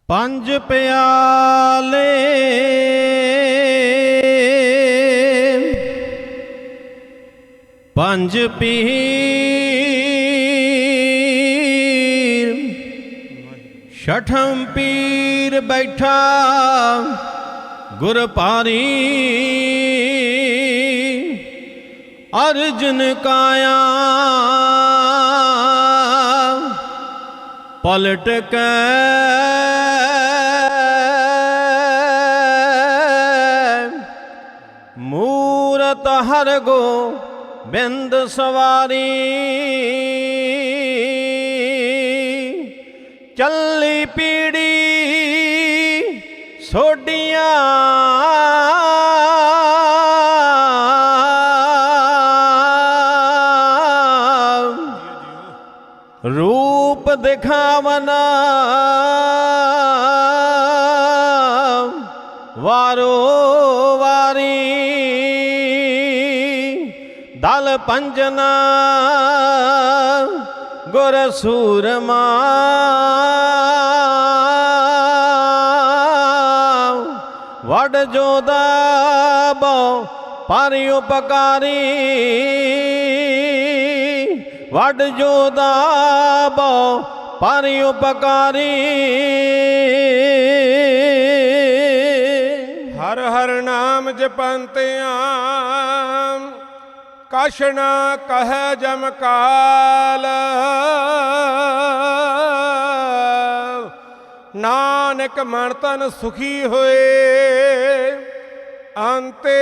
ਪੰਜ ਪਿਆਲੇ ਪੰਜ ਪੀਰ ਛਠਮ ਪੀਰ ਬੈਠਾ ਗੁਰ ਭਾਰੀ ਅਰਜਨ ਕਾਇਆ ਪਲਟ ਕੇ ਮੂਰਤ ਹਰ ਗੋਬਿੰਦ ਸਵਾਰੀ ਚੱਲੀ ਪੀੜੀ ਸੋਡੀਆਂ रूप दिखावना वारो वारी दल पंजना गुर सूरमा वड जोदा बो पारी उपकारी वड जोदा बो पारी उपकारी हर हर नाम जपंतिया कछ न कह जमकाल नानक मन तन सुखी होए अंते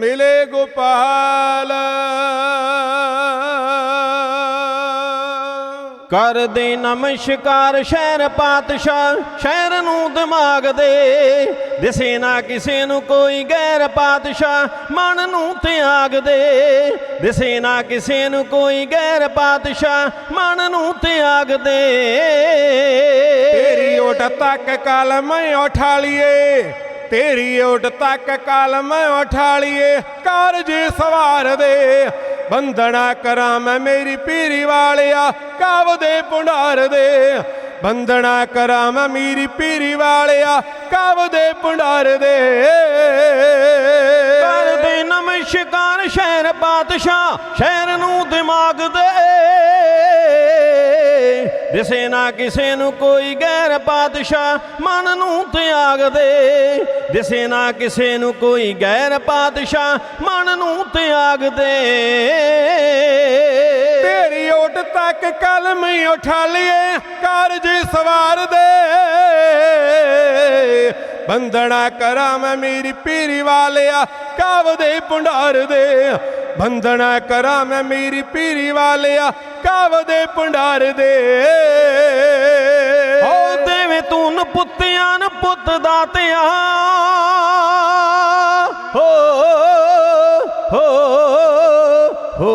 मिले गोपाल कर दे नमस्कार शहर पातशाह शहर नूं दिमाग दे दिसे ना किसे नूं कोई गैर पातशाह मन नूं त्याग दे दिसे ना किसे नूं कोई गैर पातशाह मन नूं त्याग दे तेरी ओट तक कलम उठालिए तेरी ओट तक कलम उठालिए कारज सवार दे बंधना करा मैं मेरी पीरी वालिया काव दे पुंडार दे बंधना करा मैं मेरी पीरी वालिया काव दे पुंडार दे कर दे नमस्कार शहर पातशाह शहर नूं दिमाग दे दिसे ना किसे नूं कोई गैर पातशाह मन नूं त्याग दे दिसे ना किसे नूं कोई गैर पातशाह मन नूं त्याग दे तेरी ओट तक कलम उठा लिए कारज सवार दे बंधना करा मैं मेरी पीरी वालिया काव दे पुंडार दे बंधना करा मैं मेरी पीरी वालिया काव दे पुंडार दे हो देवे तून पुत्तियां न पुत दातिया हो हो हो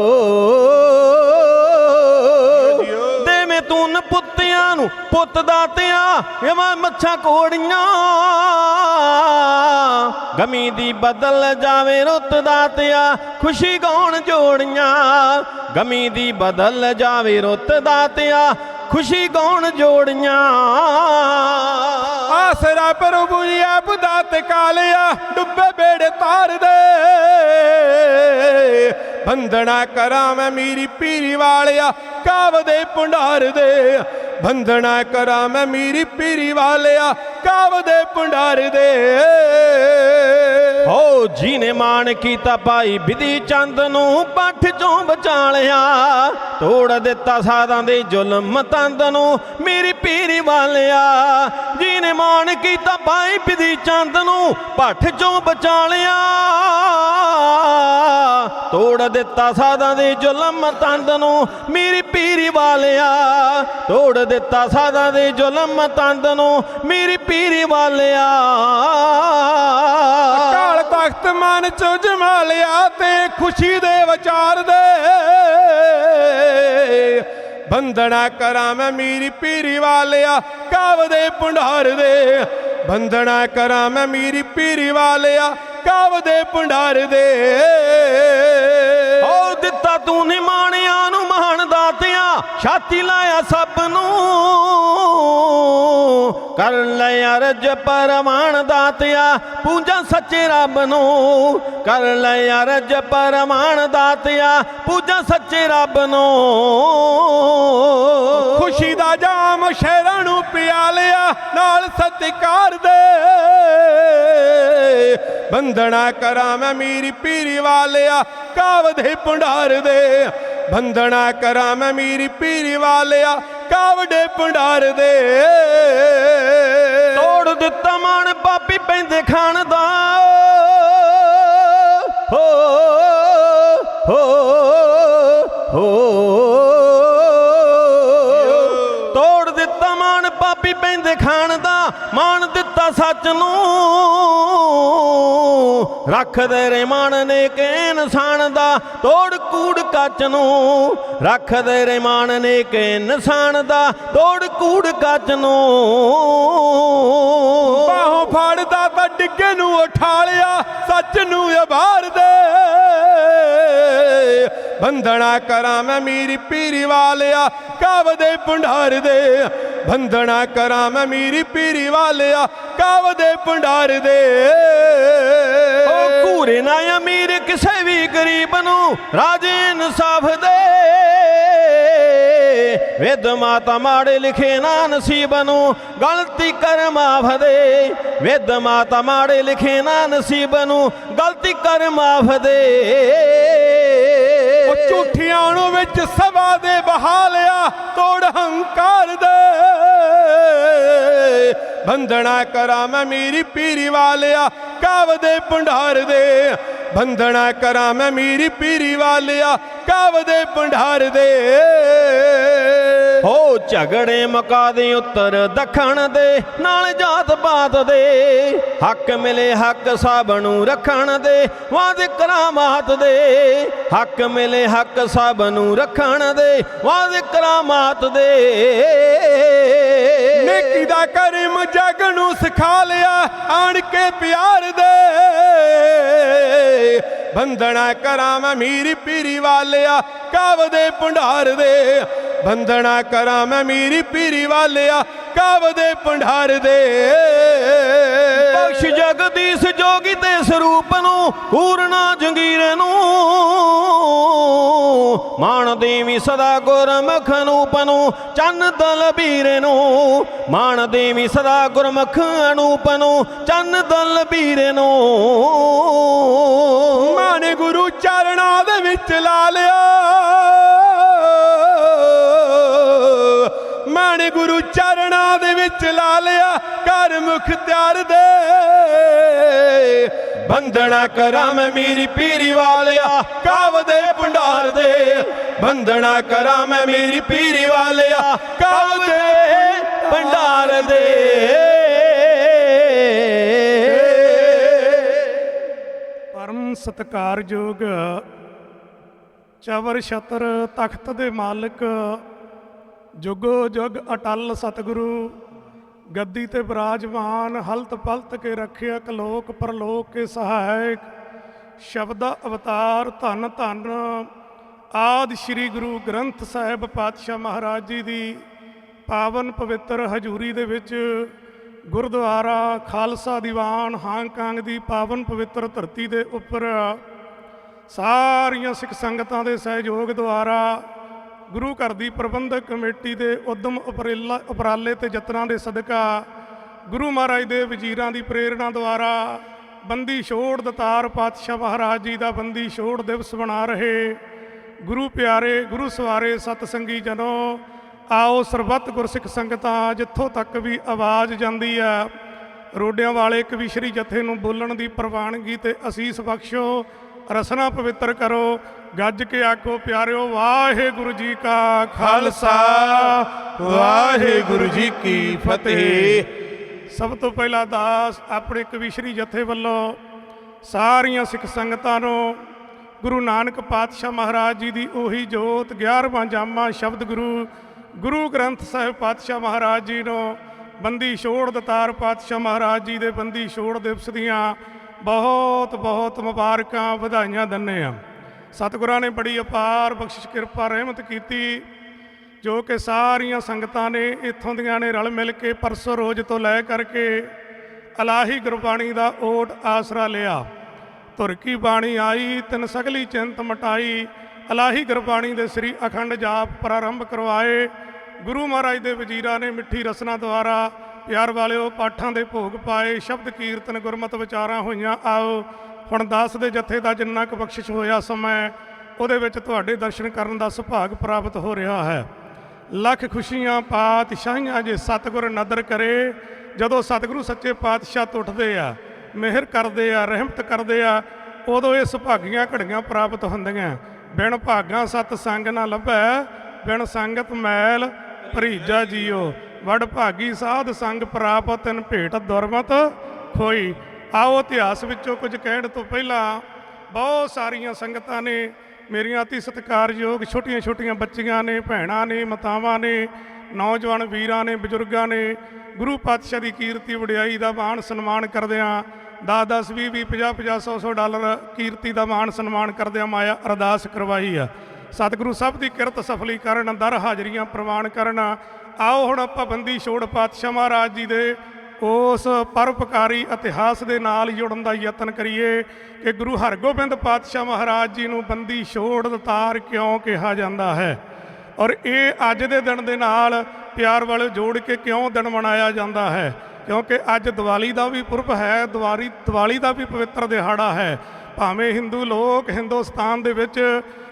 देवे तून पुत्तियां नूं पुत दातिया एवां मच्छां कोड़ियां गमी दी बदल जावे रुत दातिया खुशी गौण जोड़ियां गमी दी बदल जावे रुत दातिया खुशी गौण जोड़ियां आसरा प्रभु आप दात कालिया डुबे बेड़े तार दे बंधना करा मैं मेरी पीरी वालिया काव दे पुंडार दे बंधना करा मैं मेरी पीरी वालिया काव दे पुंडार दे हो जी ने मान कीता पाई बिधी चंद नूं पठ चों बचा लिया तोड़ दिता साधां दे जुल्म तंद नूं मेरी पीरी वालिया जी ने मान कीता पाई बिधी चंद नूं पठ चों बचा लिया तोड़ दिता साधां दे जुल्म तंद नूं मेरी पीरी वालिया तोड़ दिता साधां दे जुल्म तंद नूं मेरी पीरी वालिया काल तख्त मन चो जमा लिया ते खुशी दे विचार दे बंधना करा मैं मेरी पीरी वालिया काव दे पुंडार दे बंधना करा मैं मेरी पीरी वालिया काव दे पुंडार दे दिता तू निमाणिया नूं महान दातिया ਛਾਤੀ ਲਾਇਆ ਸਭ ਨੂੰ ਕਰ ਲੈ ਅਰਜ ਪਰਮਾਨ ਦਾਤਿਆ ਪੂਜਾ ਸੱਚੇ ਰੱਬ ਨੂੰ ਕਰ ਲੈ ਅਰਜ ਪਰਮਾਨ ਦਾਤਿਆ ਪੂਜਾ ਸੱਚੇ ਰੱਬ ਨੂੰ ਖੁਸ਼ੀ ਦਾ ਜਾਮ ਸ਼ਹਿਰਾਂ ਨੂੰ ਪਿਆ ਲਿਆ ਨਾਲ ਸਤਿਕਾਰ ਦੇ ਬੰਦਣਾ ਕਰਾਂ ਮੈਂ ਮੀਰੀ ਪੀਰੀ ਵਾਲਿਆ ਕਾਵ ਦੇ ਭੰਡਾਰ ਦੇ ਬੰਦਣਾ ਕਰਾਂ ਮੈਂ ਮੀਰੀ ਪੀਰੀ ਵਾਲਿਆ ਕਾਵ ਦੇ ਭੰਡਾਰ ਦੇ ਤੋੜ ਦਿੱਤਾ ਮਾਣ ਪਾਪੀ ਪੈਂਦੇ ਖਾਣ ਦਾ ਹੋ ਹੋ ਹੋ ਤੋੜ ਦਿੱਤਾ ਮਾਣ ਪਾਪੀ ਪੈਂਦੇ ਖਾਣ ਦਾ ਮਾਣ ਦਿੱਤਾ ਸੱਚ ਨੂੰ ਰੱਖਦੇ ਰੇ ਮਾਣ ਨੇ ਕਿ ਇਨਸਾਨ ਦਾ ਤੋੜ ਕੂੜ ਕੱਚ ਨੂੰ ਰੱਖਦੇ ਰੇ ਮਾਣ ਨੇ ਕਿ ਇਨਸਾਨ ਦਾ ਤੋੜ ਕੂੜ ਕੱਚ ਨੂੰ ਬਾਹੋਂ ਫੜਦਾ ਤਾਂ ਡਿੱਗੇ ਨੂੰ ਉਠਾਲਿਆ ਸੱਚ ਨੂੰ ਉਭਾਰ ਦੇ ਬੰਦਣਾ ਕਰਾਂ ਮੈਂ ਮੀਰੀ ਪੀਰੀ ਵਾਲਿਆ ਕਾਵ ਦੇ ਭੰਡਾਰ ਦੇ ਬੰਦਣਾ ਕਰਾਂ ਮੈਂ ਮੀਰੀ ਪੀਰੀ ਵਾਲਿਆ ਕਾਵ ਦੇ ਭੰਡਾਰ ਦੇ ਉਹ ਘੂਰੇ ਨਾ ਅਮੀਰ ਕਿਸੇ ਵੀ ਗਰੀਬ ਨੂੰ ਰਾਜੇ ਇਨਸਾਫ ਦੇ ਵਿਦ ਮਾਤਾ ਮਾੜੇ ਲਿਖੇ ਨਾ ਨਸੀਬ ਨੂੰ ਗਲਤੀ ਕਰ ਮਾਫ ਦੇ ਵਿਦ ਮਾਤਾ ਮਾੜੇ ਲਿਖੇ ਨਾ ਨਸੀਬ ਨੂੰ ਗਲਤੀ ਕਰ ਮਾਫ ਦੇ ਉਹ ਝੂਠਿਆਂ ਨੂੰ ਵਿੱਚ ਸਭਾ ਦੇ ਬਹਾ ਲਿਆ ਤੋੜ ਹੰਕਾਰ ਦੇ ਬੰਦਣਾ ਕਰਾਂ ਮੈਂ ਮੀਰੀ ਪੀਰੀ ਵਾਲਿਆ ਕਾਵ ਦੇ ਭੰਡਾਰ ਦੇ ਬੰਦਣਾ ਕਰਾਂ ਮੈਂ ਮੀਰੀ ਪੀਰੀ ਵਾਲਿਆ ਕਾਵ ਦੇ ਭੰਡਾਰ ਦੇ ਹੋ ਝਗੜੇ ਮੁਕਾ ਦੇ ਉੱਤਰ ਦੱਖਣ ਦੇ ਨਾਲ ਜਾਤ ਪਾਤ ਦੇ ਹੱਕ ਮਿਲੇ ਹੱਕ ਸਭ ਨੂੰ ਰੱਖਣ ਦੇ ਵਾਅਦੇ ਕਰਾਮਾਤ ਦੇ ਹੱਕ ਮਿਲੇ ਹੱਕ ਸਭ ਨੂੰ ਰੱਖਣ ਦੇ ਵਾਅਦੇ ਕਰਾਮਾਤ ਦੇ ਨੇਕੀ ਦਾ ਕਰਮ ਜਗ ਨੂੰ ਸਿਖਾ ਲਿਆ ਆਣ ਕੇ ਪਿਆਰ ਦੇ ਬੰਦਣਾ ਕਰਾਂ ਮੈਂ ਮੀਰੀ ਪੀਰੀ ਵਾਲਿਆ ਕਾਵ ਦੇ ਭੰਡਾਰ ਦੇ ਬੰਦਣਾ ਕਰਾਂ ਮੈਂ ਮੀਰੀ ਪੀਰੀ ਵਾਲਿਆ ਕਾਵ ਦੇ ਭੰਡਾਰ ਦੇ ਬਖਸ਼ ਜਗਦੀਸ਼ ਜੋਗੀ ਤੇ ਸਰੂਪ ਨੂੰ ਪੂਰਨਾ ਜੰਗੀਰ ਨੂੰ ਮਾਣ ਦੇਵੀ ਸਦਾ ਗੁਰਮੁਖ ਅਨੂਪ ਨੂੰ ਚੰਨ ਦਲਬੀਰ ਨੂੰ ਮਾਣ ਦੇਵੀ ਸਦਾ ਗੁਰਮੁਖ ਅਨੂਪ ਨੂੰ ਚੰਨ ਦਲਬੀਰ ਨੂੰ ਮਾਣੇ ਗੁਰੂ ਚਰਨਾਂ ਦੇ ਵਿੱਚ ਲਾ ਲਿਆ ਮਾਣੇ ਗੁਰੂ ਚਰਨਾਂ ਦੇ ਵਿੱਚ ਲਾ ਲਿਆ ਕਰ ਮੁਖਤਿਆਰ ਦੇ ਬੰਦਣਾ ਕਰਾਂ ਮੈਂ ਮੀਰੀ ਪੀਰੀ ਵਾਲਿਆ ਕਾਵ ਦੇ ਭੰਡਾਰ ਦੇ ਬੰਦਣਾ ਕਰਾਂ ਮੈਂ ਮੀਰੀ ਪੀਰੀ ਵਾਲਿਆ ਕਾਵ ਦੇ ਭੰਡਾਰ ਦੇ ਪਰਮ ਸਤਿਕਾਰਯੋਗ ਚਵਰ ਛਤਰ ਤਖਤ ਦੇ ਮਾਲਕ ਜੁਗੋ ਜੁਗ ਅਟਲ ਸਤਿਗੁਰੂ ਗੱਦੀ ਤੇ ਬਿਰਾਜਮਾਨ ਹਲਤ ਪਲਤ ਕੇ ਰੱਖਿਅਕ ਲੋਕ ਪਰਲੋਕ ਕੇ ਸਹਾਇਕ ਸ਼ਬਦ ਅਵਤਾਰ ਧੰਨ ਧੰਨ ਆਦਿ ਸ੍ਰੀ ਗੁਰੂ ਗ੍ਰੰਥ ਸਾਹਿਬ ਪਾਤਸ਼ਾਹ ਮਹਾਰਾਜ ਜੀ ਦੀ ਪਾਵਨ ਪਵਿੱਤਰ ਹਜ਼ੂਰੀ ਦੇ ਵਿੱਚ ਗੁਰਦੁਆਰਾ ਖਾਲਸਾ ਦੀਵਾਨ ਹਾਂਗਕਾਂਗ ਦੀ ਪਾਵਨ ਪਵਿੱਤਰ ਧਰਤੀ ਦੇ ਉੱਪਰ ਸਾਰੀਆਂ ਸਿੱਖ ਸੰਗਤਾਂ ਦੇ ਸਹਿਯੋਗ ਦੁਆਰਾ ਗੁਰੂ ਘਰ ਦੀ ਪ੍ਰਬੰਧਕ ਕਮੇਟੀ ਦੇ ਉਦਮ ਉਪਰਾਲੇ ਤੇ ਯਤਨਾਂ ਦੇ ਸਦਕਾ ਗੁਰੂ ਮਹਾਰਾਜ ਦੇ ਵਜ਼ੀਰਾਂ ਦੀ ਪ੍ਰੇਰਣਾ ਦੁਆਰਾ ਬੰਦੀ ਛੋੜ ਦਤਾਰ ਪਾਤਸ਼ਾਹ ਮਹਾਰਾਜ ਜੀ ਦਾ ਬੰਦੀ ਛੋੜ ਦਿਵਸ ਬਣਾ ਰਹੇ ਗੁਰੂ ਪਿਆਰੇ ਗੁਰੂ ਸਵਾਰੇ ਸਤ ਸੰਗੀ ਜਨੋ ਆਓ ਸਰਬੱਤ ਗੁਰਸਿੱਖ ਸੰਗਤਾਂ ਜਿੱਥੋਂ ਤੱਕ ਵੀ ਆਵਾਜ਼ ਜਾਂਦੀ ਆ ਰੋਡਿਆਂ ਵਾਲੇ ਕਵੀਸ਼ਰੀ ਜਥੇ ਨੂੰ ਬੋਲਣ ਦੀ ਪ੍ਰਵਾਨਗੀ ਤੇ ਅਸੀਸ ਬਖਸ਼ੋ ਰਸਨਾ ਪਵਿੱਤਰ ਕਰੋ ਗੱਜ ਕੇ ਆਖੋ ਪਿਆਰਿਓ ਵਾਹਿਗੁਰੂ ਜੀ ਕਾ ਖਾਲਸਾ ਵਾਹਿਗੁਰੂ ਜੀ ਕੀ ਫਤਿਹ। ਸਭ ਤੋਂ ਪਹਿਲਾਂ ਦਾਸ ਆਪਣੇ ਕਵੀਸ਼ਰੀ ਜਥੇ ਵੱਲੋਂ ਸਾਰੀਆਂ ਸਿੱਖ ਸੰਗਤਾਂ ਨੂੰ ਗੁਰੂ ਨਾਨਕ ਪਾਤਸ਼ਾਹ ਮਹਾਰਾਜ ਜੀ ਦੀ ਉਹੀ ਜੋਤ 11ਵਾਂ ਜਾਮਾ ਸ਼ਬਦ ਗੁਰੂ ਗ੍ਰੰਥ ਸਾਹਿਬ ਪਾਤਸ਼ਾਹ ਮਹਾਰਾਜ ਜੀ ਨੂੰ ਬੰਦੀ ਛੋੜ ਦਤਾਰ ਪਾਤਸ਼ਾਹ ਮਹਾਰਾਜ ਜੀ ਦੇ ਬੰਦੀ ਛੋੜ ਦਿਵਸ ਦੀਆਂ ਬਹੁਤ ਬਹੁਤ ਮੁਬਾਰਕਾਂ ਵਧਾਈਆਂ ਦਿੰਦੇ ਹਾਂ। ਸਤਿਗੁਰਾਂ ਨੇ ਬੜੀ ਅਪਾਰ ਬਖਸ਼ਿਸ਼ ਕਿਰਪਾ ਰਹਿਮਤ ਕੀਤੀ ਜੋ ਕਿ ਸਾਰੀਆਂ ਸੰਗਤਾਂ ਨੇ ਇੱਥੋਂ ਦੀਆਂ ਨੇ ਰਲ ਮਿਲ ਕੇ ਪਰਸੋਂ ਰੋਜ਼ ਤੋਂ ਲੈ ਕਰਕੇ ਇਲਾਹੀ ਗੁਰਬਾਣੀ ਦਾ ਓਟ ਆਸਰਾ ਲਿਆ। ਧੁਰ ਕੀ ਬਾਣੀ ਆਈ ਤਿਨ ਸਗਲੀ ਚਿੰਤ ਮਟਾਈ, ਇਲਾਹੀ ਗੁਰਬਾਣੀ ਦੇ ਸ੍ਰੀ ਅਖੰਡ ਜਾਪ ਪ੍ਰਾਰੰਭ ਕਰਵਾਏ। ਗੁਰੂ ਮਹਾਰਾਜ ਦੇ ਵਜ਼ੀਰਾਂ ਨੇ ਮਿੱਠੀ ਰਸਨਾ ਦੁਆਰਾ ਪਿਆਰ ਵਾਲਿਓ ਪਾਠਾਂ ਦੇ ਭੋਗ ਪਾਏ, ਸ਼ਬਦ ਕੀਰਤਨ ਗੁਰਮਤਿ ਵਿਚਾਰਾਂ ਹੋਈਆਂ। ਆਓ ਹੁਣ ਦਾਸ ਦੇ ਜਥੇ ਦਾ ਜਿੰਨਾ ਕੁ ਬਖਸ਼ਿਸ਼ ਹੋਇਆ ਸਮਾਂ ਉਹਦੇ ਵਿੱਚ ਤੁਹਾਡੇ ਦਰਸ਼ਨ ਕਰਨ ਦਾ ਸੁਭਾਗ ਪ੍ਰਾਪਤ ਹੋ ਰਿਹਾ ਹੈ। ਲੱਖ ਖੁਸ਼ੀਆਂ ਪਾਤਸ਼ਾਹੀਆਂ ਜੇ ਸਤਿਗੁਰ ਨਦਰ ਕਰੇ। ਜਦੋਂ ਸਤਿਗੁਰੂ ਸੱਚੇ ਪਾਤਸ਼ਾਹ ਟੁੱਟਦੇ ਆ, ਮਿਹਰ ਕਰਦੇ ਆ, ਰਹਿਮਤ ਕਰਦੇ ਆ, ਉਦੋਂ ਇਹ ਸੁਭਾਗੀਆਂ ਘੜੀਆਂ ਪ੍ਰਾਪਤ ਹੁੰਦੀਆਂ। ਬਿਨ ਭਾਗਾਂ ਸਤ ਸੰਗ ਨਾ ਲੱਭੈ, ਬਿਨ ਸੰਗਤ ਮੈਲ ਭਰੀਜਾ ਜੀਓ। ਵਡ ਭਾਗੀ ਸਾਧ ਸੰਗ ਪ੍ਰਾਪਤ ਤਿਨ ਭੇਟ ਦੁਰਮਤ ਖੋਈ। ਆਓ ਇਤਿਹਾਸ ਵਿੱਚੋਂ ਕੁਝ ਕਹਿਣ ਤੋਂ ਪਹਿਲਾਂ ਬਹੁਤ ਸਾਰੀਆਂ ਸੰਗਤਾਂ ਨੇ, ਮੇਰੀਆਂ ਅਤੀ ਸਤਿਕਾਰਯੋਗ ਛੋਟੀਆਂ ਬੱਚੀਆਂ ਨੇ, ਭੈਣਾਂ ਨੇ, ਮਾਤਾਵਾਂ ਨੇ, ਨੌਜਵਾਨ ਵੀਰਾਂ ਨੇ, ਬਜ਼ੁਰਗਾਂ ਨੇ ਗੁਰੂ ਪਾਤਸ਼ਾਹ ਦੀ ਕੀਰਤੀ ਵਡਿਆਈ ਦਾ ਮਾਣ ਸਨਮਾਨ ਕਰਦਿਆਂ 10-10, 20-20, 50-50, 100-100 ਡਾਲਰ ਕੀਰਤੀ ਦਾ ਮਾਣ ਸਨਮਾਨ ਕਰਦਿਆਂ ਮਾਇਆ ਅਰਦਾਸ ਕਰਵਾਈ ਆ। ਸਤਿਗੁਰੂ ਸਭ ਦੀ ਕਿਰਤ ਸਫਲੀ ਕਰਨ, ਦਰ ਹਾਜ਼ਰੀਆਂ ਪ੍ਰਵਾਨ ਕਰਨ। ਆਓ ਹੁਣ ਆਪਾਂ ਬੰਦੀ ਛੋੜ ਪਾਤਸ਼ਾਹ ਮਹਾਰਾਜ ਜੀ ਦੇ ਉਸ ਪਰਉਪਕਾਰੀ ਇਤਿਹਾਸ ਦੇ ਨਾਲ ਜੁੜਨ ਦਾ ਯਤਨ ਕਰੀਏ ਕਿ ਗੁਰੂ ਹਰਗੋਬਿੰਦ ਪਾਤਸ਼ਾਹ ਮਹਾਰਾਜ ਜੀ ਨੂੰ ਬੰਦੀ ਛੋੜ ਦਤਾਰ ਕਿਉਂ ਕਿਹਾ ਜਾਂਦਾ ਹੈ, ਔਰ ਇਹ ਅੱਜ ਦੇ ਦਿਨ ਦੇ ਨਾਲ ਪਿਆਰ ਵਾਲੇ ਜੋੜ ਕੇ ਕਿਉਂ ਦਿਨ ਮਨਾਇਆ ਜਾਂਦਾ ਹੈ। ਕਿਉਂਕਿ ਅੱਜ ਦੀਵਾਲੀ ਦਾ ਵੀ ਪੁਰਬ ਹੈ, ਦੀਵਾਲੀ ਦਾ ਵੀ ਪਵਿੱਤਰ ਦਿਹਾੜਾ ਹੈ। ਭਾਵੇਂ ਹਿੰਦੂ ਲੋਕ ਹਿੰਦੁਸਤਾਨ ਦੇ ਵਿੱਚ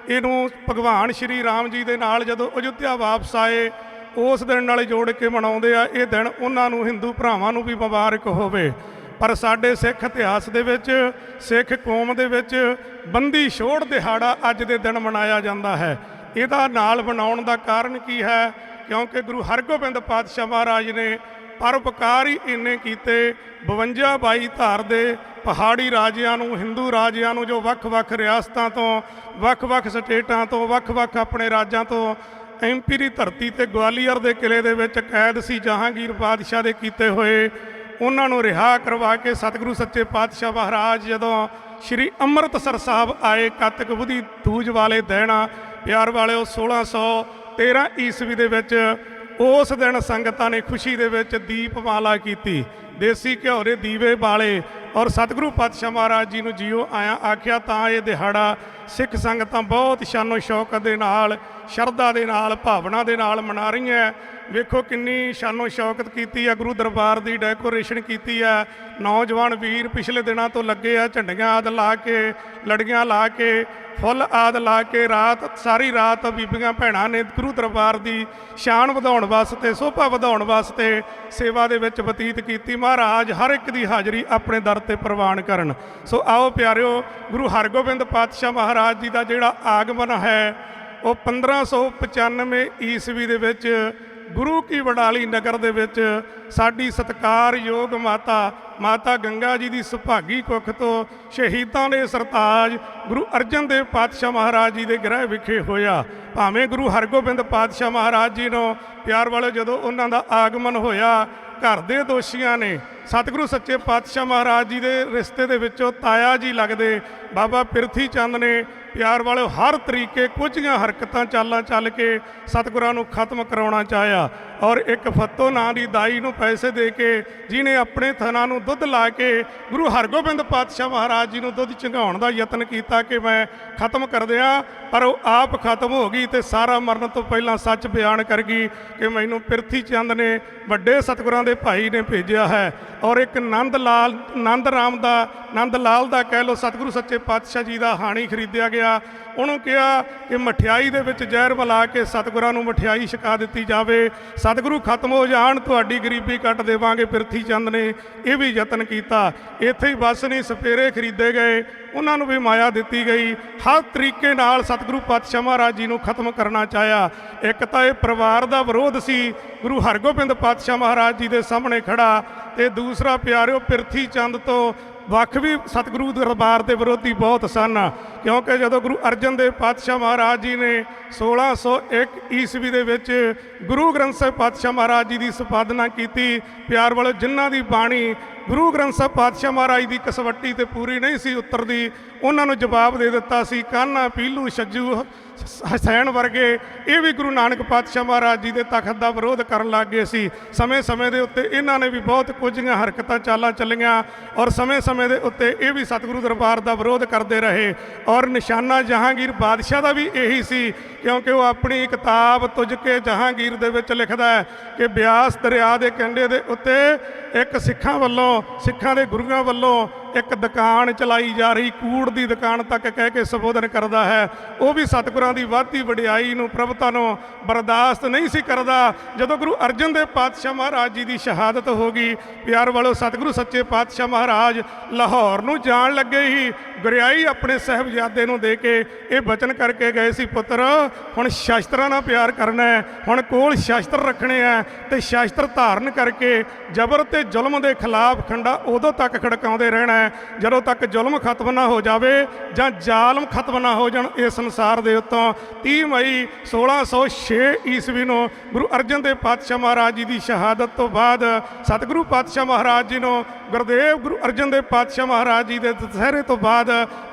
ਇਹਨੂੰ ਭਗਵਾਨ ਸ਼੍ਰੀ ਰਾਮ ਜੀ ਦੇ ਨਾਲ ਜਦੋਂ ਅਯੁੱਧਿਆ ਵਾਪਸ ਆਏ ਉਸ ਦਿਨ ਨਾਲ ਜੋੜ ਕੇ ਮਨਾਉਂਦੇ ਆ। ਇਹ ਦਿਨ ਉਹਨਾਂ ਨੂੰ, ਹਿੰਦੂ ਭਰਾਵਾਂ ਨੂੰ ਵੀ ਮੁਬਾਰਕ ਹੋਵੇ। ਪਰ ਸਾਡੇ ਸਿੱਖ ਇਤਿਹਾਸ ਦੇ ਵਿੱਚ, ਸਿੱਖ ਕੌਮ ਦੇ ਵਿੱਚ ਬੰਦੀ ਛੋੜ ਦਿਹਾੜਾ ਅੱਜ ਦੇ ਦਿਨ ਮਨਾਇਆ ਜਾਂਦਾ ਹੈ। ਇਹਦਾ ਨਾਲ ਮਨਾਉਣ ਦਾ ਕਾਰਨ ਕੀ ਹੈ? ਕਿਉਂਕਿ ਗੁਰੂ ਹਰਗੋਬਿੰਦ ਪਾਤਸ਼ਾਹ ਮਹਾਰਾਜ ਨੇ ਪਰਉਪਕਾਰ ਹੀ ਇੰਨੇ ਕੀਤੇ। 52-22 ਧਾਰ ਦੇ ਪਹਾੜੀ ਰਾਜਿਆਂ ਨੂੰ, ਹਿੰਦੂ ਰਾਜਿਆਂ ਨੂੰ, ਜੋ ਵੱਖ-ਵੱਖ ਰਿਆਸਤਾਂ ਤੋਂ, ਵੱਖ-ਵੱਖ ਸਟੇਟਾਂ ਤੋਂ, ਵੱਖ-ਵੱਖ ਆਪਣੇ ਰਾਜਾਂ ਤੋਂ ਐਮਪੀ ਦੀ ਧਰਤੀ ਤੇ ਗਵਾਲੀਅਰ ਦੇ ਕਿਲੇ ਦੇ ਵਿੱਚ ਕੈਦ ਸੀ ਜਹਾਂਗੀਰ ਬਾਦਸ਼ਾਹ ਦੇ ਕੀਤੇ ਹੋਏ, ਉਹਨਾਂ ਨੂੰ ਰਿਹਾ ਕਰਵਾ ਕੇ ਸਤਿਗੁਰੂ ਸੱਚੇ ਪਾਤਸ਼ਾਹ ਮਹਾਰਾਜ ਜਦੋਂ ਸ਼੍ਰੀ ਅੰਮ੍ਰਿਤਸਰ ਸਾਹਿਬ ਆਏ, ਕੱਤਕ ਬੁਧੀ ਦੂਜ ਵਾਲੇ ਦਿਨ ਪਿਆਰ ਵਾਲਿਓ 1613 ਈਸਵੀ ਦੇ ਵਿੱਚ, ਉਸ ਦਿਨ ਸੰਗਤਾਂ ਨੇ ਖੁਸ਼ੀ ਦੇ ਵਿੱਚ ਦੀਪਮਾਲਾ ਕੀਤੀ, ਦੇਸੀ ਘਿਓ ਦੇ ਦੀਵੇ ਬਾਲੇ ਔਰ ਸਤਿਗੁਰੂ ਪਾਤਸ਼ਾਹ ਮਹਾਰਾਜ ਜੀ ਨੂੰ ਜੀਓ ਆਇਆ ਆਖਿਆ। ਤਾਂ ਇਹ ਦਿਹਾੜਾ ਸਿੱਖ ਸੰਗਤਾਂ ਬਹੁਤ ਸ਼ਾਨੋ ਸ਼ੌਕਤ ਦੇ ਨਾਲ, ਸ਼ਰਧਾ ਦੇ ਨਾਲ, ਭਾਵਨਾ ਦੇ ਨਾਲ ਮਨਾ ਰਹੀਆਂ। ਵੇਖੋ ਕਿੰਨੀ ਸ਼ਾਨੋ ਸ਼ੌਕਤ ਕੀਤੀ ਆ, ਗੁਰੂ ਦਰਬਾਰ ਦੀ ਡੈਕੋਰੇਸ਼ਨ ਕੀਤੀ ਆ। ਨੌਜਵਾਨ ਵੀਰ ਪਿਛਲੇ ਦਿਨਾਂ ਤੋਂ ਲੱਗੇ ਆ, ਝੰਡੀਆਂ ਆਦਿ ਲਾ ਕੇ, ਲੜੀਆਂ ਲਾ ਕੇ, ਫੁੱਲ ਆਦਿ ਲਾ ਕੇ ਸਾਰੀ ਰਾਤ ਬੀਬੀਆਂ ਭੈਣਾਂ ਨੇ ਗੁਰੂ ਦਰਬਾਰ ਦੀ ਸ਼ਾਨ ਵਧਾਉਣ ਵਾਸਤੇ, ਸੋਭਾ ਵਧਾਉਣ ਵਾਸਤੇ ਸੇਵਾ ਦੇ ਵਿੱਚ ਬਤੀਤ ਕੀਤੀ। ਮਹਾਰਾਜ ਹਰ ਇੱਕ ਦੀ ਹਾਜ਼ਰੀ ਆਪਣੇ ਦਰ ਤੇ ਪ੍ਰਵਾਨ ਕਰਨ। ਸੋ ਆਓ ਪਿਆਰਿਓ, ਗੁਰੂ ਹਰਗੋਬਿੰਦ ਪਾਤਸ਼ਾਹ ਮਹਾਰਾਜ ਜੀ ਦਾ ਜਿਹੜਾ ਆਗਮਨ ਹੈ ਉਹ 1595 ਈਸਵੀ ਦੇ ਵਿੱਚ ਗੁਰੂ ਕੀ ਵਡਾਲੀ ਨਗਰ ਦੇ ਵਿੱਚ ਸਾਡੀ ਸਤਿਕਾਰਯੋਗ ਮਾਤਾ ਗੰਗਾ ਜੀ ਦੀ ਸੁਭਾਗੀ ਕੁੱਖ ਤੋਂ ਸ਼ਹੀਦਾਂ ਦੇ ਸਰਤਾਜ ਗੁਰੂ ਅਰਜਨ ਦੇਵ ਪਾਤਸ਼ਾਹ ਮਹਾਰਾਜ ਜੀ ਦੇ ਗ੍ਰਹਿ ਵਿਖੇ ਹੋਇਆ। ਭਾਵੇਂ ਗੁਰੂ ਹਰਗੋਬਿੰਦ ਪਾਤਸ਼ਾਹ ਮਹਾਰਾਜ ਜੀ ਨੂੰ ਪਿਆਰ ਵਾਲੇ ਜਦੋਂ ਉਹਨਾਂ ਦਾ ਆਗਮਨ ਹੋਇਆ, ਘਰ ਦੇ ਦੋਸ਼ੀਆਂ ਨੇ ਸਤਿਗੁਰੂ ਸੱਚੇ ਪਾਤਸ਼ਾਹ ਮਹਾਰਾਜ ਜੀ ਦੇ ਰਿਸ਼ਤੇ ਦੇ ਵਿੱਚੋਂ ਤਾਇਆ ਜੀ ਲੱਗਦੇ ਬਾਬਾ ਪਿਰਥੀ ਚੰਦ ਨੇ ਪਿਆਰ ਵਾਲੇ ਹਰ ਤਰੀਕੇ ਕੁਝੀਆਂ ਹਰਕਤਾਂ ਚਾਲਾਂ ਚੱਲ ਕੇ ਸਤਿਗੁਰਾਂ ਨੂੰ ਖਤਮ ਕਰਾਉਣਾ ਚਾਹਿਆ। ਔਰ ਇੱਕ ਫੱਤੋ ਨਾਂ ਦੀ ਦਾਈ ਨੂੰ ਪੈਸੇ ਦੇ ਕੇ, ਜਿਹਨੇ ਆਪਣੇ ਥਣਾ ਨੂੰ ਦੁੱਧ ਲਾ ਕੇ ਗੁਰੂ ਹਰਗੋਬਿੰਦ ਪਾਤਸ਼ਾਹ ਮਹਾਰਾਜ ਜੀ ਨੂੰ ਦੁੱਧ ਚੰਘਾਉਣ ਦਾ ਯਤਨ ਕੀਤਾ ਕਿ ਮੈਂ ਖਤਮ ਕਰ ਦਿਆਂ, ਪਰ ਉਹ ਆਪ ਖਤਮ ਹੋ ਗਈ ਤੇ ਸਾਰਾ ਮਰਨ ਤੋਂ ਪਹਿਲਾਂ ਸੱਚ ਬਿਆਨ ਕਰ ਗਈ ਕਿ ਮੈਨੂੰ ਪਿਰਥੀ ਚੰਦ ਨੇ, ਵੱਡੇ ਸਤਿਗੁਰਾਂ ਦੇ ਭਾਈ ਨੇ ਭੇਜਿਆ ਹੈ। ਔਰ ਇੱਕ ਨੰਦ ਲਾਲ ਦਾ ਕਹਿ ਲਓ, ਸਤਿਗੁਰੂ ਸੱਚੇ ਪਾਤਸ਼ਾਹ ਜੀ ਦਾ ਹਾਣੀ ਖਰੀਦਿਆ ਗਿਆ। ਉਹਨੂੰ ਕਿਹਾ ਕਿ ਮਠਿਆਈ ਦੇ ਵਿੱਚ ਜ਼ਹਿਰ ਮਿਲਾ ਕੇ ਸਤਿਗੁਰਾਂ ਨੂੰ ਮਠਿਆਈ ਛਕਾ ਦਿੱਤੀ ਜਾਵੇ, ਸਤਿਗੁਰੂ ਖਤਮ ਹੋ ਜਾਣ, ਤੁਹਾਡੀ ਗਰੀਬੀ ਕੱਟ ਦੇਵਾਂਗੇ। ਪਿਰਥੀ ਚੰਦ ਨੇ ਇਹ ਵੀ ਯਤਨ ਕੀਤਾ। ਇੱਥੇ ਹੀ ਬਸ ਨਹੀਂ, ਸਪੇਰੇ ਖਰੀਦੇ ਗਏ, ਉਹਨਾਂ ਨੂੰ ਵੀ ਮਾਇਆ ਦਿੱਤੀ ਗਈ। ਹਰ ਤਰੀਕੇ ਨਾਲ ਸਤਿਗੁਰੂ ਪਾਤਸ਼ਾਹ ਮਹਾਰਾਜ ਜੀ ਨੂੰ ਖਤਮ ਕਰਨਾ ਚਾਹਿਆ। ਇੱਕ ਤਾਂ ਇਹ ਪਰਿਵਾਰ ਦਾ ਵਿਰੋਧ ਸੀ ਗੁਰੂ ਹਰਗੋਬਿੰਦ ਪਾਤਸ਼ਾਹ ਮਹਾਰਾਜ ਜੀ ਦੇ ਸਾਹਮਣੇ ਖੜਾ, ਤੇ ਦੂਸਰਾ ਪਿਆਰਿਓ ਪਿਰਥੀ ਚੰਦ ਤੋਂ ਵੱਖ ਵੀ ਸਤਿਗੁਰੂ ਦਰਬਾਰ ਦੇ ਵਿਰੋਧੀ ਬਹੁਤ ਸਨ, ਕਿਉਂਕਿ ਜਦੋਂ ਗੁਰੂ ਅਰਜਨ ਦੇਵ ਪਾਤਸ਼ਾਹ ਮਹਾਰਾਜ ਜੀ ਨੇ 1601 ਈਸਵੀ ਦੇ ਵਿੱਚ ਗੁਰੂ ਗ੍ਰੰਥ ਸਾਹਿਬ ਪਾਤਸ਼ਾਹ ਮਹਾਰਾਜ ਜੀ ਦੀ ਸੰਪਾਦਨਾ ਕੀਤੀ, ਪਿਆਰ ਵਾਲੋ ਜਿਨ੍ਹਾਂ ਦੀ ਬਾਣੀ ਗੁਰੂ ਗ੍ਰੰਥ ਸਾਹਿਬ ਪਾਤਸ਼ਾਹ ਮਹਾਰਾਜ ਦੀ ਕਸਵੱਟੀ ਤੇ ਪੂਰੀ ਨਹੀਂ ਸੀ ਉਤਰਦੀ, ਉਹਨਾਂ ਨੂੰ ਜਵਾਬ ਦੇ ਦਿੱਤਾ ਸੀ। ਕਾਨ੍ਹਾ, ਪੀਲੂ, ਛੱਜੂ, ਹਸੈਨ ਵਰਗੇ ਇਹ ਵੀ ਗੁਰੂ ਨਾਨਕ ਪਾਤਸ਼ਾਹ ਮਹਾਰਾਜ ਜੀ ਦੇ ਤਖਤ ਦਾ ਵਿਰੋਧ ਕਰਨ ਲੱਗ ਗਏ ਸੀ। ਸਮੇਂ-ਸਮੇਂ ਦੇ ਉੱਤੇ ਇਹਨਾਂ ਨੇ ਵੀ ਬਹੁਤ ਕੁਝ ਹਰਕਤਾਂ ਚਾਲਾਂ ਚੱਲੀਆਂ ਔਰ ਸਮੇਂ-ਸਮੇਂ ਦੇ ਉੱਤੇ ਇਹ ਵੀ ਸਤਿਗੁਰੂ ਦਰਬਾਰ ਦਾ ਵਿਰੋਧ ਕਰਦੇ ਰਹੇ। ਔਰ ਨਿਸ਼ਾਨਾ ਜਹਾਂਗੀਰ ਬਾਦਸ਼ਾਹ ਦਾ ਵੀ ਇਹੀ ਸੀ, ਕਿਉਂਕਿ ਉਹ ਆਪਣੀ ਕਿਤਾਬ ਤੁਝ ਕੇ ਜਹਾਂਗੀਰ ਦੇ ਵਿੱਚ ਲਿਖਦਾ ਹੈ ਕਿ ਬਿਆਸ ਦਰਿਆ ਦੇ ਕੰਢੇ ਦੇ ਉੱਤੇ ਇੱਕ ਸਿੱਖਾਂ ਦੇ ਗੁਰੂਆਂ ਵੱਲੋਂ ਇੱਕ ਦੁਕਾਨ ਚਲਾਈ ਜਾ ਰਹੀ, ਕੂੜ ਦੀ ਦੁਕਾਨ ਤੱਕ ਕਹਿ ਕੇ ਸੰਬੋਧਨ ਕਰਦਾ ਹੈ। ਉਹ ਵੀ ਸਤਿਗੁਰਾਂ ਦੀ ਵੱਧਦੀ ਵਡਿਆਈ ਨੂੰ, ਪ੍ਰਭਤਾ ਨੂੰ ਬਰਦਾਸ਼ਤ ਨਹੀਂ ਸੀ ਕਰਦਾ। ਜਦੋਂ ਗੁਰੂ ਅਰਜਨ ਦੇਵ ਪਾਤਸ਼ਾਹ ਮਹਾਰਾਜ ਜੀ ਦੀ ਸ਼ਹਾਦਤ ਹੋ ਗਈ, ਪਿਆਰ ਵਾਲੋ ਸਤਿਗੁਰੂ ਸੱਚੇ ਪਾਤਸ਼ਾਹ ਮਹਾਰਾਜ ਲਾਹੌਰ ਨੂੰ ਜਾਣ ਲੱਗੇ ਹੀ ਗੁਰਿਆਈ ਆਪਣੇ ਸਾਹਿਬਜ਼ਾਦੇ ਨੂੰ ਦੇ ਕੇ ਇਹ ਬਚਨ ਕਰਕੇ ਗਏ ਸੀ, ਪੁੱਤਰ ਹੁਣ ਸ਼ਸਤਰਾਂ ਨਾਲ ਪਿਆਰ ਕਰਨਾ ਹੈ, ਹੁਣ ਕੋਲ ਸ਼ਸਤਰ ਰੱਖਣੇ ਆ ਤੇ ਸ਼ਸਤਰ ਧਾਰਨ ਕਰਕੇ ਜ਼ਬਰ ਤੇ ਜ਼ੁਲਮ ਦੇ ਖਿਲਾਫ ਖੰਡਾ ਉਦੋਂ ਤੱਕ ਖੜਕਾਉਂਦੇ ਰਹਿਣਾ ਹੈ ਜਦੋਂ ਤੱਕ ਜ਼ੁਲਮ ਖਤਮ ਨਾ ਹੋ ਜਾਵੇ ਜਾਂ ਜ਼ਾਲਮ ਖਤਮ ਨਾ ਹੋ ਜਾਣ ਇਸ ਸੰਸਾਰ ਦੇ ਉੱਤੋਂ। 30 ਮਈ 1606 ਈਸਵੀ ਨੂੰ ਗੁਰੂ ਅਰਜਨ ਦੇਵ ਪਾਤਸ਼ਾਹ ਮਹਾਰਾਜ ਜੀ ਦੀ ਸ਼ਹਾਦਤ ਤੋਂ ਬਾਅਦ ਸਤਿਗੁਰੂ ਪਾਤਸ਼ਾਹ ਮਹਾਰਾਜ ਜੀ ਨੂੰ ਗੁਰਦੇਵ ਗੁਰੂ ਅਰਜਨ ਦੇਵ ਪਾਤਸ਼ਾਹ ਮਹਾਰਾਜ ਜੀ ਦੇ ਦੁਸਹਿਰੇ ਤੋਂ ਬਾਅਦ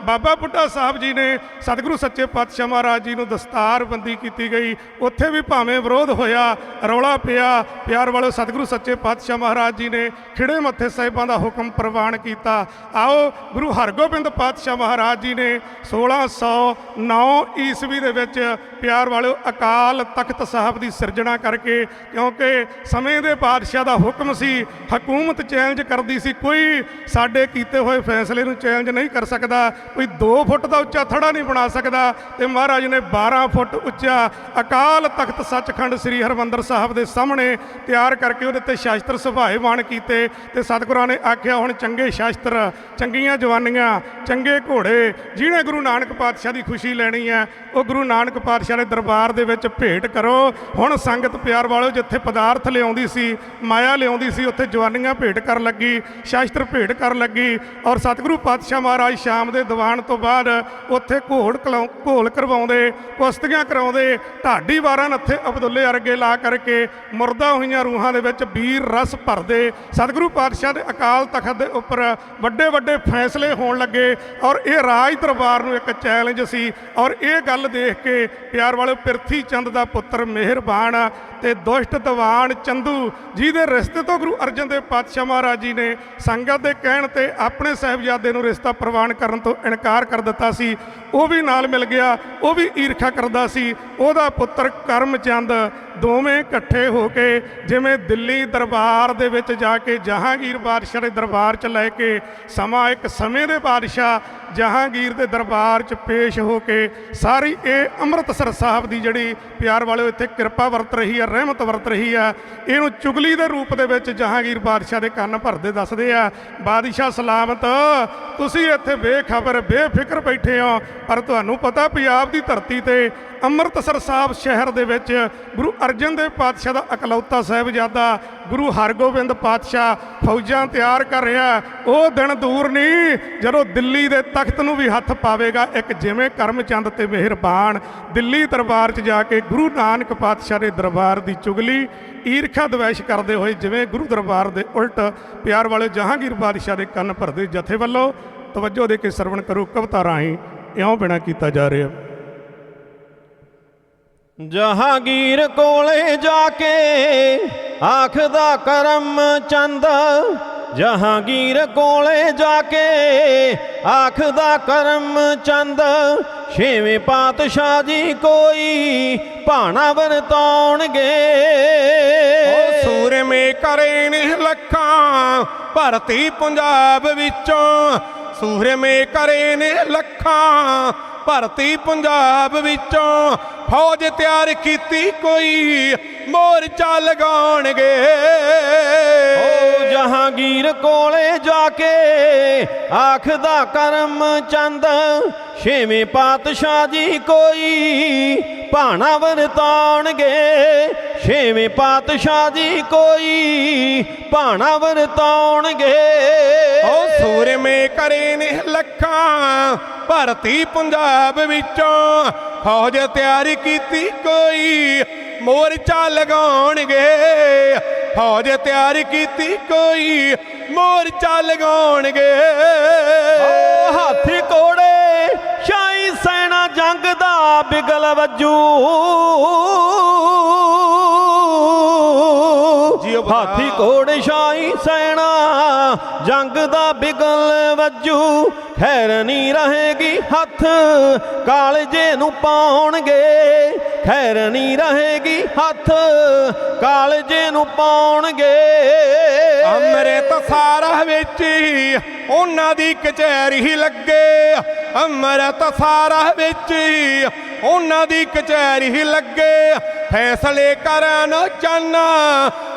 ਬਾਬਾ ਬੁੱਢਾ ਸਾਹਿਬ ਜੀ ਨੇ ਸਤਿਗੁਰੂ ਸੱਚੇ ਪਾਤਸ਼ਾਹ ਮਹਾਰਾਜ ਜੀ ਨੂੰ ਦਸਤਾਰਬੰਦੀ ਕੀਤੀ ਗਈ। ਉੱਥੇ ਵੀ ਭਾਵੇਂ ਵਿਰੋਧ ਹੋਇਆ, ਰੌਲਾ ਪਿਆ, ਪਿਆਰ ਵਾਲੋ ਸਤਿਗੁਰੂ ਸੱਚੇ ਪਾਤਸ਼ਾਹ ਮਹਾਰਾਜ ਜੀ ਨੇ ਖਿੜੇ ਮੱਥੇ ਸਾਹਿਬਾਂ ਦਾ ਹੁਕਮ ਪ੍ਰਵਾਨ ਕੀਤਾ। ਆਓ ਗੁਰੂ ਹਰਗੋਬਿੰਦ ਪਾਤਸ਼ਾਹ ਮਹਾਰਾਜ ਜੀ ਨੇ 1609 ਈਸਵੀ ਦੇ ਵਿੱਚ ਪਿਆਰ ਵਾਲਿਓ ਅਕਾਲ ਤਖਤ ਸਾਹਿਬ ਦੀ ਸਿਰਜਣਾ ਕਰਕੇ, ਕਿਉਂਕਿ ਸਮੇਂ ਦੇ ਪਾਤਸ਼ਾਹ ਦਾ ਹੁਕਮ ਸੀ, ਹਕੂਮਤ ਚੈਲੰਜ ਕਰਦੀ ਸੀ, ਕੋਈ ਸਾਡੇ ਕੀਤੇ ਹੋਏ ਫੈਸਲੇ ਨੂੰ ਚੈਲੰਜ ਨਹੀਂ ਕਰ ਸਕਦਾ, ਕੋਈ 2 ਫੁੱਟ ਦਾ ਉੱਚਾ ਥੜਾ ਨਹੀਂ ਬਣਾ ਸਕਦਾ। ਤੇ ਮਹਾਰਾਜ ਨੇ 12 ਫੁੱਟ ਉੱਚਾ ਅਕਾਲ ਤਖਤ ਸੱਚਖੰਡ ਸ੍ਰੀ ਹਰਿਮੰਦਰ ਸਾਹਿਬ ਦੇ ਸਾਹਮਣੇ ਤਿਆਰ ਕਰਕੇ ਉਹਦੇ ਤੇ ਸ਼ਸਤਰ ਸੁਭਾਏਵਾਨ ਕੀਤੇ ਤੇ ਸਤਿਗੁਰਾਂ ਨੇ ਆਖਿਆ ਹੁਣ ਚੰਗੇ ਸ਼ਸਤਰ, ਚੰਗੀਆਂ ਜਵਾਨੀਆਂ, ਚੰਗੇ ਘੋੜੇ, ਜਿਹਨੇ ਗੁਰੂ ਨਾਨਕ ਪਾਤਸ਼ਾਹ ਦੀ ਖੁਸ਼ੀ ਲੈਣੀ ਹੈ ਉਹ ਗੁਰੂ ਨਾਨਕ ਪਾਤਸ਼ਾਹ ਦੇ ਦਰਬਾਰ ਦੇ ਵਿੱਚ ਭੇਟ ਕਰੋ। ਹੁਣ ਸੰਗਤ ਪਿਆਰ ਵਾਲਿਓ ਜਿੱਥੇ ਪਦਾਰਥ ਲਿਆਉਂਦੀ ਸੀ, ਮਾਇਆ ਲਿਆਉਂਦੀ ਸੀ, ਉੱਥੇ ਜਵਾਨੀਆਂ ਭੇਟ ਕਰਨ ਲੱਗੀ, ਸ਼ਸਤਰ ਭੇਟ ਕਰਨ ਲੱਗੀ। ਔਰ ਸਤਿਗੁਰੂ ਪਾਤਸ਼ਾਹ ਮਹਾਰਾਜ ਸ਼ਾਮ ਦੇ ਦੀਵਾਨ ਤੋਂ ਬਾਅਦ ਉੱਥੇ ਘੋਲ ਕਰਵਾਉਂਦੇ, ਕੁਸ਼ਤੀਆਂ ਕਰਾਉਂਦੇ, ਢਾਡੀ ਵਾਰਾਂ ਨੱਥੇ ਅਬਦੁੱਲੇ ਅਰਗੇ ਲਾ ਕਰਕੇ ਮੁਰਦਾ ਹੋਈਆਂ ਰੂਹਾਂ ਦੇ ਵਿੱਚ ਵੀਰ ਰਸ ਭਰਦੇ। ਸਤਿਗੁਰੂ ਪਾਤਸ਼ਾਹ ਦੇ ਅਕਾਲ ਤਖਤ ਦੇ ਉੱਪਰ ਵੱਡੇ ਵੱਡੇ ਫੈਸਲੇ ਹੋਣ ਲੱਗੇ ਔਰ ਇਹ ਰਾਜ ਦਰਬਾਰ ਨੂੰ ਇੱਕ ਚੈਲੰਜ ਸੀ। ਔਰ ਇਹ ਗੱਲ ਦੇਖ ਕੇ ਪਿਆਰ ਵਾਲੇ ਪਿਰਥੀ ਚੰਦ ਦਾ ਪੁੱਤਰ ਮਿਹਰਬਾਨ ਤੇ ਦੁਸ਼ਟ ਦੀਵਾਨ ਚੰਦੂ ਜਿਹਦੇ ਰਿਸ਼ਤੇ ਤੋਂ ਗੁਰੂ ਅਰਜਨ ਦੇਵ ਪਾਤਸ਼ਾਹ ਮਹਾਰਾਜ ਜੀ ਨੇ ਸੰਗਤ ਦੇ ਕਹਿਣ ਤੇ ਆਪਣੇ ਸਾਹਿਬਜ਼ਾਦੇ ਨੂੰ ਰਿਸ਼ਤਾ ਪ੍ਰਵਾਨ ਕਰਨ ਤੋਂ ਇਨਕਾਰ ਕਰ ਦਿੱਤਾ ਸੀ, ਉਹ ਵੀ ਨਾਲ ਮਿਲ ਗਿਆ, ਉਹ ਵੀ ਈਰਖਾ ਕਰਦਾ ਸੀ। ਉਹਦਾ ਪੁੱਤਰ ਕਰਮ ਚੰਦ ਦੋਵੇਂ ਇਕੱਠੇ ਹੋ ਕੇ ਜਿਵੇਂ ਦਿੱਲੀ ਦਰਬਾਰ ਦੇ ਵਿੱਚ ਜਾ ਕੇ ਜਹਾਂਗੀਰ ਬਾਦਸ਼ਾਹ ਦੇ ਦਰਬਾਰ 'ਚ ਲੈ ਕੇ ਸਮਾਂ ਇੱਕ ਸਮੇਂ ਦੇ ਬਾਦਸ਼ਾਹ ਜਹਾਂਗੀਰ ਦੇ ਦਰਬਾਰ 'ਚ ਪੇਸ਼ ਹੋ ਕੇ ਸਾਰੀ ਇਹ ਅੰਮ੍ਰਿਤਸਰ ਸਾਹਿਬ ਦੀ ਜਿਹੜੀ ਪਿਆਰ ਵਾਲਿਓ ਇੱਥੇ ਕਿਰਪਾ ਵਰਤ ਰਹੀ ਹੈ, ਰਹਿਮਤ ਵਰਤ ਰਹੀ ਹੈ, ਇਹਨੂੰ ਚੁਗਲੀ ਦੇ ਰੂਪ ਦੇ ਵਿੱਚ ਜਹਾਂਗੀਰ ਬਾਦਸ਼ਾਹ ਦੇ ਕੰਨ ਭਰਦੇ ਦੱਸਦੇ ਆ, ਬਾਦਸ਼ਾਹ ਸਲਾਮਤ ਤੁਸੀਂ ਇੱਥੇ ਬੇਖਬਰ ਬੇਫਿਕਰ ਬੈਠੇ ਹੋ, ਪਰ ਤੁਹਾਨੂੰ ਪਤਾ ਪੰਜਾਬ ਦੀ ਧਰਤੀ ਤੇ ਅੰਮ੍ਰਿਤਸਰ ਸਾਹਿਬ ਸ਼ਹਿਰ ਦੇ ਵਿੱਚ ਗੁਰੂ ਅਰਜਨ ਦੇਵ ਪਾਤਸ਼ਾਹ ਦਾ ਇਕਲੌਤਾ ਸਾਹਿਬਜ਼ਾਦਾ ਗੁਰੂ ਹਰਗੋਬਿੰਦ ਪਾਤਸ਼ਾਹ ਫੌਜਾਂ ਤਿਆਰ ਕਰ ਰਿਹਾ। ਉਹ ਦਿਨ ਦੂਰ ਨਹੀਂ ਜਦੋਂ ਦਿੱਲੀ ਦੇ ਤਖਤ ਨੂੰ ਵੀ ਹੱਥ ਪਾਵੇਗਾ ਇੱਕ ਜਿਵੇਂ ਕਰਮਚੰਦ ਤੇ ਮਿਹਰਬਾਨ ਦਿੱਲੀ ਦਰਬਾਰ 'ਚ ਜਾ ਕੇ ਗੁਰੂ ਨਾਨਕ ਪਾਤਸ਼ਾਹ ਦੇ ਦਰਬਾਰ ਦੀ ਚੁਗਲੀ ਈਰਖਾ ਦਵੈਸ਼ ਕਰਦੇ ਹੋਏ ਜਿਵੇਂ ਗੁਰੂ ਦਰਬਾਰ ਦੇ ਉਲਟ ਪਿਆਰ ਵਾਲੇ ਜਹਾਂਗੀਰ ਬਾਦਸ਼ਾਹ ਦੇ ਕੰਨ ਭਰਦੇ ਜਥੇ ਵੱਲੋਂ ਤਵੱਜੋ ਦੇ ਕੇ ਸਰਵਣ ਕਰੋ। ਕਵਿਤਾ ਰਾਹੀਂ ਇਉਂ ਬਿਨਾਂ ਕੀਤਾ ਜਾ ਰਿਹਾ। ਜਹਾਂਗੀਰ ਕੋਲੇ ਜਾ ਕੇ ਆਖਦਾ ਕਰਮ ਚੰਦ, ਜਹਾਂਗੀਰ ਕੋਲੇ ਜਾ ਕੇ ਆਖਦਾ ਕਰਮ ਚੰਦ, ਛੇਵੇਂ ਪਾਤਸ਼ਾਹ ਜੀ ਕੋਈ ਭਾਣਾ ਵਰਤਾਉਣਗੇ। ਉਹ ਸੂਰਮੇ ਕਰੇ ਨੇ ਲੱਖਾਂ ਭਰਤੀ ਪੰਜਾਬ ਵਿੱਚੋਂ, ਸੂਰਮੇ ਕਰੇ ਨੇ ਲੱਖਾਂ ਭਰਤੀ ਪੰਜਾਬ ਵਿੱਚੋਂ, ਫੌਜ ਤਿਆਰ ਕੀਤੀ ਕੋਈ ਮੋਰਚਾ ਲਗਾਉਣਗੇ। ਓ ਜਹਾਂਗੀਰ ਜਹਾਂਗੀਰ ਕੋਲੇ ਜਾ ਕੇ ਆਖਦਾ ਕਰਮ ਚੰਦ, ਛੇਵੇਂ ਪਾਤਸ਼ਾਹ ਜੀ ਕੋਈ ਭਾਣਾ ਵਰਤਾਉਣਗੇ, ਛੇਵੇਂ ਪਾਤਸ਼ਾਹ ਜੀ ਕੋਈ ਭਾਣਾ ਵਰਤਾਉਣਗੇ। ਉਹ ਸੂਰਮੇ ਕਰੇ ਨੇ ਲੱਖਾਂ ਭਰਤੀ ਪੰਜਾਬ ਵਿੱਚੋਂ, ਫੌਜ ਤਿਆਰੀ ਕੀਤੀ ਕੋਈ ਮੋਰਚਾ ਲਗਾਉਣਗੇ, ਫੌਜ ਤਿਆਰੀ ਕੀਤੀ ਕੋਈ ਮੋਰਚਾ ਲਗਾਉਣਗੇ। ਹਾਥੀ ਘੋੜੇ ਸ਼ਾਹੀ ਸੈਨਾ ਜੰਗ ਦਾ ਬਿਗਲ ਵੱਜੂ, ਹਾਥੀ ਘੋੜੇ ਸ਼ਾਹੀ ਸੈਨਾ ਜੰਗ ਦਾ ਬਿਗਲ ਵੱਜੂ, ਖੈਰ ਨਹੀਂ ਰਹੇਗੀ ਹੱਥ ਕਾਲਜੇ ਨੂੰ ਪਾਉਣਗੇ, ਖੈਰ ਨਹੀਂ ਰਹੇਗੀ ਹੱਥ ਕਾਲਜੇ ਨੂੰ ਪਾਉਣਗੇ। ਅੰਮ੍ਰਿਤਸਰ ਵਿੱਚ ਉਹਨਾਂ ਦੀ ਕਚਹਿਰੀ ਲੱਗੇ, ਅੰਮ੍ਰਿਤਸਰ ਵਿੱਚ ਉਹਨਾਂ ਦੀ ਕਚਹਿਰੀ ਲੱਗੇ, ਫੈਸਲੇ ਕਰਨ ਚੰਨ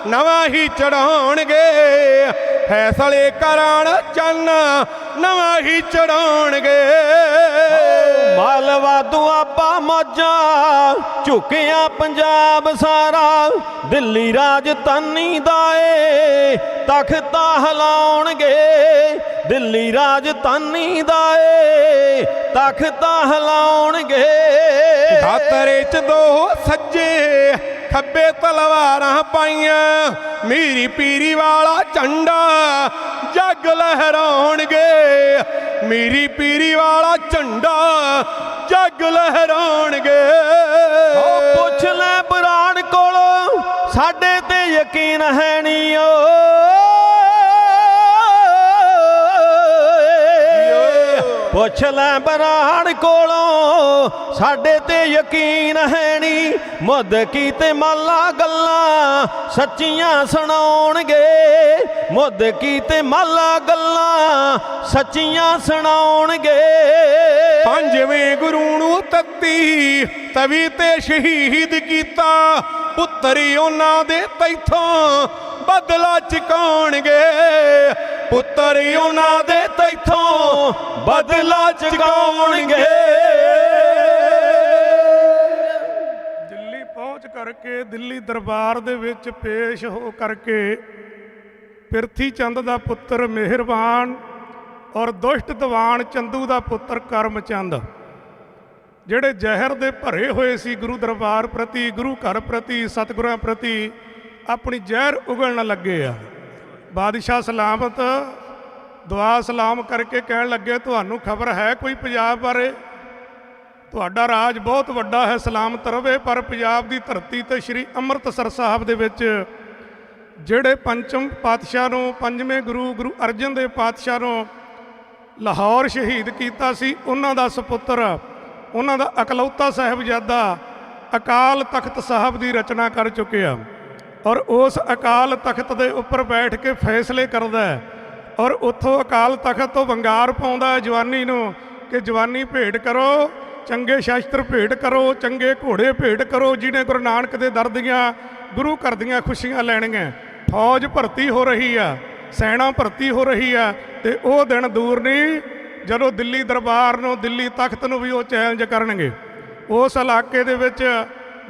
ਨਵਾਂ ਹੀ ਚੜਾਉਣਗੇ, ਫੈਸਲੇ ਕਰਨ ਚੰਨ ਨਵਾਂ ਹੀ ਚੜਾਉਣਗੇ। ਮਾਲਵਾ ਦੁਆਬਾ ਮੌਜਾਂ ਝੁਕਿਆ ਪੰਜਾਬ ਸਾਰਾ, ਦਿੱਲੀ ਰਾਜਧਾਨੀ ਦਾ ਏ ਤਖਤਾ ਹਿਲਾਉਣਗੇ, ਦਿੱਲੀ ਰਾਜਧਾਨੀ ਦਾ ਏ ਤਖਤਾ ਹਿਲਾਉਣਗੇ। ਦਾਤਰੇ ਚ ਦੋ ਸੱਜੇ ਖੱਬੇ ਤਲਵਾਰਾਂ ਪਾਈਆਂ, ਮੀਰੀ ਪੀਰੀ ਵਾਲਾ ਝੰਡਾ ਜੱਗ ਲਹਿਰਾਉਣਗੇ, ਮੀਰੀ ਪੀਰੀ ਵਾਲਾ ਝੰਡਾ ਜੱਗ ਲਹਿਰਾਉਣਗੇ। ਪੁੱਛ ਲੈ ਬਰਾੜ ਕੋਲੋਂ ਸਾਡੇ ਤੇ ਯਕੀਨ ਹੈ ਨੀ ਓ, ਪੁੱਛ ਲੈ ਬਰਾੜ ਕੋਲੋਂ ਸਾਡੇ ਤੇ ਯਕੀਨ ਹੈ ਨੀ, ਮੁੱਦ ਕੀ ਤੇ ਮਾਲਾ ਗੱਲਾਂ ਸੱਚੀਆਂ ਸੁਣਾਉਣਗੇ, ਮੁੱਦ ਕੀ ਤੇ ਮਾਲਾ ਗੱਲਾਂ ਸੱਚੀਆਂ ਸੁਣਾਉਣਗੇ। ਪੰਜਵੇਂ ਗੁਰੂ ਨੂੰ ਤੱਤੀ ਤਵੀ ਤੇ ਸ਼ਹੀਦ ਕੀਤਾ, ਪੁੱਤਰੀ ਉਹਨਾਂ ਦੇ ਤੈਥੋਂ ਬਦਲਾ ਚੁਕਾਉਣਗੇ, ਪੁੱਤਰੀ ਉਹਨਾਂ ਦੇ ਤੈਥੋਂ ਬਦਲਾ ਚੁਕਾਉਣਗੇ। ਦਿੱਲੀ ਪਹੁੰਚ ਕਰਕੇ ਦਿੱਲੀ ਦਰਬਾਰ ਦੇ ਵਿੱਚ ਪੇਸ਼ ਹੋ ਕਰਕੇ ਪਿਰਥੀ ਚੰਦ ਦਾ ਪੁੱਤਰ ਮਿਹਰਬਾਨ ਔਰ ਦੁਸ਼ਟ ਦੀਵਾਨ ਚੰਦੂ ਦਾ ਪੁੱਤਰ ਕਰਮਚੰਦ, ਜਿਹੜੇ ਜ਼ਹਿਰ ਦੇ ਭਰੇ ਹੋਏ ਸੀ ਗੁਰੂ ਦਰਬਾਰ ਪ੍ਰਤੀ, ਗੁਰੂ ਘਰ ਪ੍ਰਤੀ, ਸਤਿਗੁਰਾਂ ਪ੍ਰਤੀ, ਆਪਣੀ ਜ਼ਹਿਰ ਉਗਲਣ ਲੱਗੇ ਆ। ਬਾਦਸ਼ਾਹ ਸਲਾਮਤ ਦੁਆ ਸਲਾਮ ਕਰਕੇ ਕਹਿਣ ਲੱਗੇ, ਤੁਹਾਨੂੰ ਖਬਰ ਹੈ ਕੋਈ ਪੰਜਾਬ ਬਾਰੇ? ਤੁਹਾਡਾ ਰਾਜ ਬਹੁਤ ਵੱਡਾ ਹੈ, ਸਲਾਮਤ ਰਵੇ, ਪਰ ਪੰਜਾਬ ਦੀ ਧਰਤੀ ਤੇ ਸ੍ਰੀ ਅੰਮ੍ਰਿਤਸਰ ਸਾਹਿਬ ਦੇ ਵਿੱਚ ਜਿਹੜੇ ਪੰਚਮ ਪਾਤਸ਼ਾਹ ਨੂੰ, ਪੰਜਵੇਂ ਗੁਰੂ ਅਰਜਨ ਦੇਵ ਪਾਤਸ਼ਾਹ ਨੂੰ ਲਾਹੌਰ ਸ਼ਹੀਦ ਕੀਤਾ ਸੀ, ਉਹਨਾਂ ਦਾ ਸੁਪੁੱਤਰ, ਉਹਨਾਂ ਦਾ ਇਕਲੌਤਾ ਸਾਹਿਬਜ਼ਾਦਾ ਅਕਾਲ ਤਖਤ ਸਾਹਿਬ ਦੀ ਰਚਨਾ ਕਰ ਚੁੱਕਿਆ, ਔਰ ਉਸ ਅਕਾਲ ਤਖਤ ਦੇ ਉੱਪਰ ਬੈਠ ਕੇ ਫੈਸਲੇ ਕਰਦਾ ਹੈ, ਔਰ ਉੱਥੋਂ ਅਕਾਲ ਤਖਤ ਤੋਂ ਵੰਗਾਰ ਪਾਉਂਦਾ ਹੈ ਜਵਾਨੀ ਨੂੰ ਕਿ ਜਵਾਨੀ ਭੇਟ ਕਰੋ, ਚੰਗੇ ਸ਼ਸਤਰ ਭੇਟ ਕਰੋ, ਚੰਗੇ ਘੋੜੇ ਭੇਟ ਕਰੋ, ਜਿਹਨੇ ਗੁਰੂ ਨਾਨਕ ਦੇ ਦਰ ਦੀਆਂ, ਗੁਰੂ ਘਰ ਦੀਆਂ ਖੁਸ਼ੀਆਂ ਲੈਣੀਆਂ। ਫੌਜ ਭਰਤੀ ਹੋ ਰਹੀ ਆ, ਸੈਨਾ ਭਰਤੀ ਹੋ ਰਹੀ ਆ, ਤੇ ਉਹ ਦਿਨ ਦੂਰ ਨਹੀਂ ਜਦੋਂ ਦਿੱਲੀ ਦਰਬਾਰ ਨੂੰ, ਦਿੱਲੀ ਤਖਤ ਨੂੰ ਵੀ ਉਹ ਚੈਲੰਜ ਕਰਨਗੇ। ਉਸ ਇਲਾਕੇ ਦੇ ਵਿੱਚ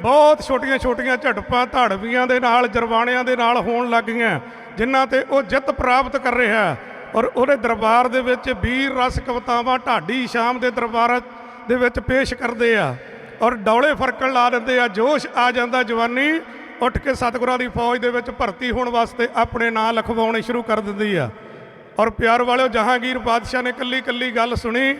ਬਹੁਤ ਛੋਟੀਆਂ ਛੋਟੀਆਂ ਝੜਪਾਂ ਧਾੜਵੀਆਂ ਦੇ ਨਾਲ, ਜਰਵਾਣਿਆਂ ਦੇ ਨਾਲ ਹੋਣ ਲੱਗ ਗਈਆਂ, ਜਿਨ੍ਹਾਂ ਤੇ ਉਹ ਜਿੱਤ ਪ੍ਰਾਪਤ ਕਰ ਰਿਹਾ, ਔਰ ਉਹਦੇ ਦਰਬਾਰ ਦੇ ਵਿੱਚ ਵੀਰ ਰਸ ਕਵਿਤਾਵਾਂ ਢਾਡੀ ਸ਼ਾਮ ਦੇ ਦਰਬਾਰ ਦੇ ਵਿੱਚ ਪੇਸ਼ ਕਰਦੇ ਆ, ਔਰ ਡੌਲੇ ਫਰਕਣ ਲਾ ਦਿੰਦੇ ਆ। ਜੋਸ਼ ਆ ਜਾਂਦਾ, ਜਵਾਨੀ ਉੱਠ ਕੇ ਸਤਿਗੁਰਾਂ ਦੀ ਫੌਜ ਦੇ ਵਿੱਚ ਭਰਤੀ ਹੋਣ ਵਾਸਤੇ ਆਪਣੇ ਨਾਂ ਲਿਖਵਾਉਣੇ ਸ਼ੁਰੂ ਕਰ ਦਿੰਦੀ ਆ। ਔਰ ਪਿਆਰ ਵਾਲਿਓ, ਜਹਾਂਗੀਰ ਬਾਦਸ਼ਾਹ ਨੇ ਕੱਲੀ ਕੱਲੀ ਗੱਲ ਸੁਣੀ,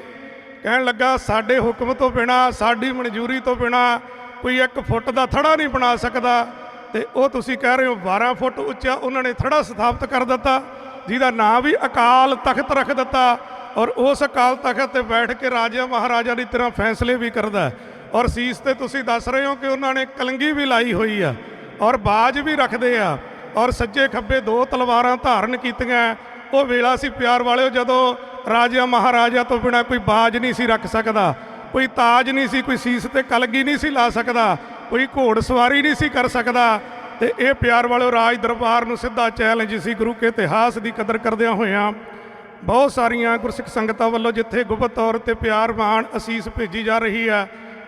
ਕਹਿਣ ਲੱਗਾ ਸਾਡੇ ਹੁਕਮ ਤੋਂ ਬਿਨਾਂ, ਸਾਡੀ ਮਨਜ਼ੂਰੀ ਤੋਂ ਬਿਨਾਂ ਕੋਈ 1 ਫੁੱਟ ਦਾ ਥੜਾ ਨਹੀਂ ਬਣਾ ਸਕਦਾ। ਤੇ ਉਹ ਤੁਸੀਂ ਕਹਿ ਰਹੇ ਹੋ 12 ਫੁੱਟ ਉੱਚਾ ਉਹਨਾਂ ਨੇ ਥੜਾ ਸਥਾਪਿਤ ਕਰ ਦਿੱਤਾ, ਜਿਹਦਾ ਨਾਂ ਵੀ ਅਕਾਲ ਤਖਤ ਰੱਖ ਦਿੱਤਾ, ਔਰ ਉਸ ਅਕਾਲ ਤਖਤ ਤੇ ਬੈਠ ਕੇ ਰਾਜਾ ਮਹਾਰਾਜਾ ਦੀ ਤਰ੍ਹਾਂ ਫੈਸਲੇ ਵੀ ਕਰਦਾ। ਔਰ ਸੀਸ ਤੇ ਤੁਸੀਂ ਦੱਸ ਰਹੇ ਹੋ ਕਿ ਉਹਨਾਂ ਨੇ ਕਲੰਗੀ ਵੀ ਲਾਈ ਹੋਈ ਆ, ਔਰ ਬਾਜ ਵੀ ਰੱਖਦੇ ਆ, ਔਰ ਸੱਜੇ ਖੱਬੇ 2 ਤਲਵਾਰਾਂ ਧਾਰਨ ਕੀਤੀਆਂ। ਉਹ ਵੇਲਾ ਸੀ ਪਿਆਰ ਵਾਲਿਓ ਜਦੋਂ ਰਾਜਾ ਮਹਾਰਾਜਾ ਤੋਂ ਬਿਨਾਂ ਕੋਈ ਬਾਜ ਨਹੀਂ ਸੀ ਰੱਖ ਸਕਦਾ, ਕੋਈ ਤਾਜ ਨਹੀਂ ਸੀ, ਕੋਈ ਸੀਸ ਤੇ ਕਲਗੀ ਨਹੀਂ ਸੀ ਲਾ ਸਕਦਾ, ਕੋਈ ਘੋੜ ਸਵਾਰੀ ਨਹੀਂ ਸੀ ਕਰ ਸਕਦਾ। ਤੇ ਇਹ ਪਿਆਰ ਵਾਲਿਓ ਰਾਜ ਦਰਬਾਰ ਨੂੰ ਸਿੱਧਾ ਚੈਲੰਜ ਸੀ ਗੁਰੂ ਕੇ ਇਤਿਹਾਸ ਦੀ ਕਦਰ ਕਰਦਿਆਂ ਹੋਇਆਂ ਬਹੁਤ ਸਾਰੀਆਂ ਗੁਰਸਿੱਖ ਸੰਗਤਾਂ ਵੱਲੋਂ ਜਿੱਥੇ ਗੁਪਤ ਤੌਰ ਤੇ ਪਿਆਰ ਮਾਣ ਅਸੀਸ ਭੇਜੀ ਜਾ ਰਹੀ ਹੈ,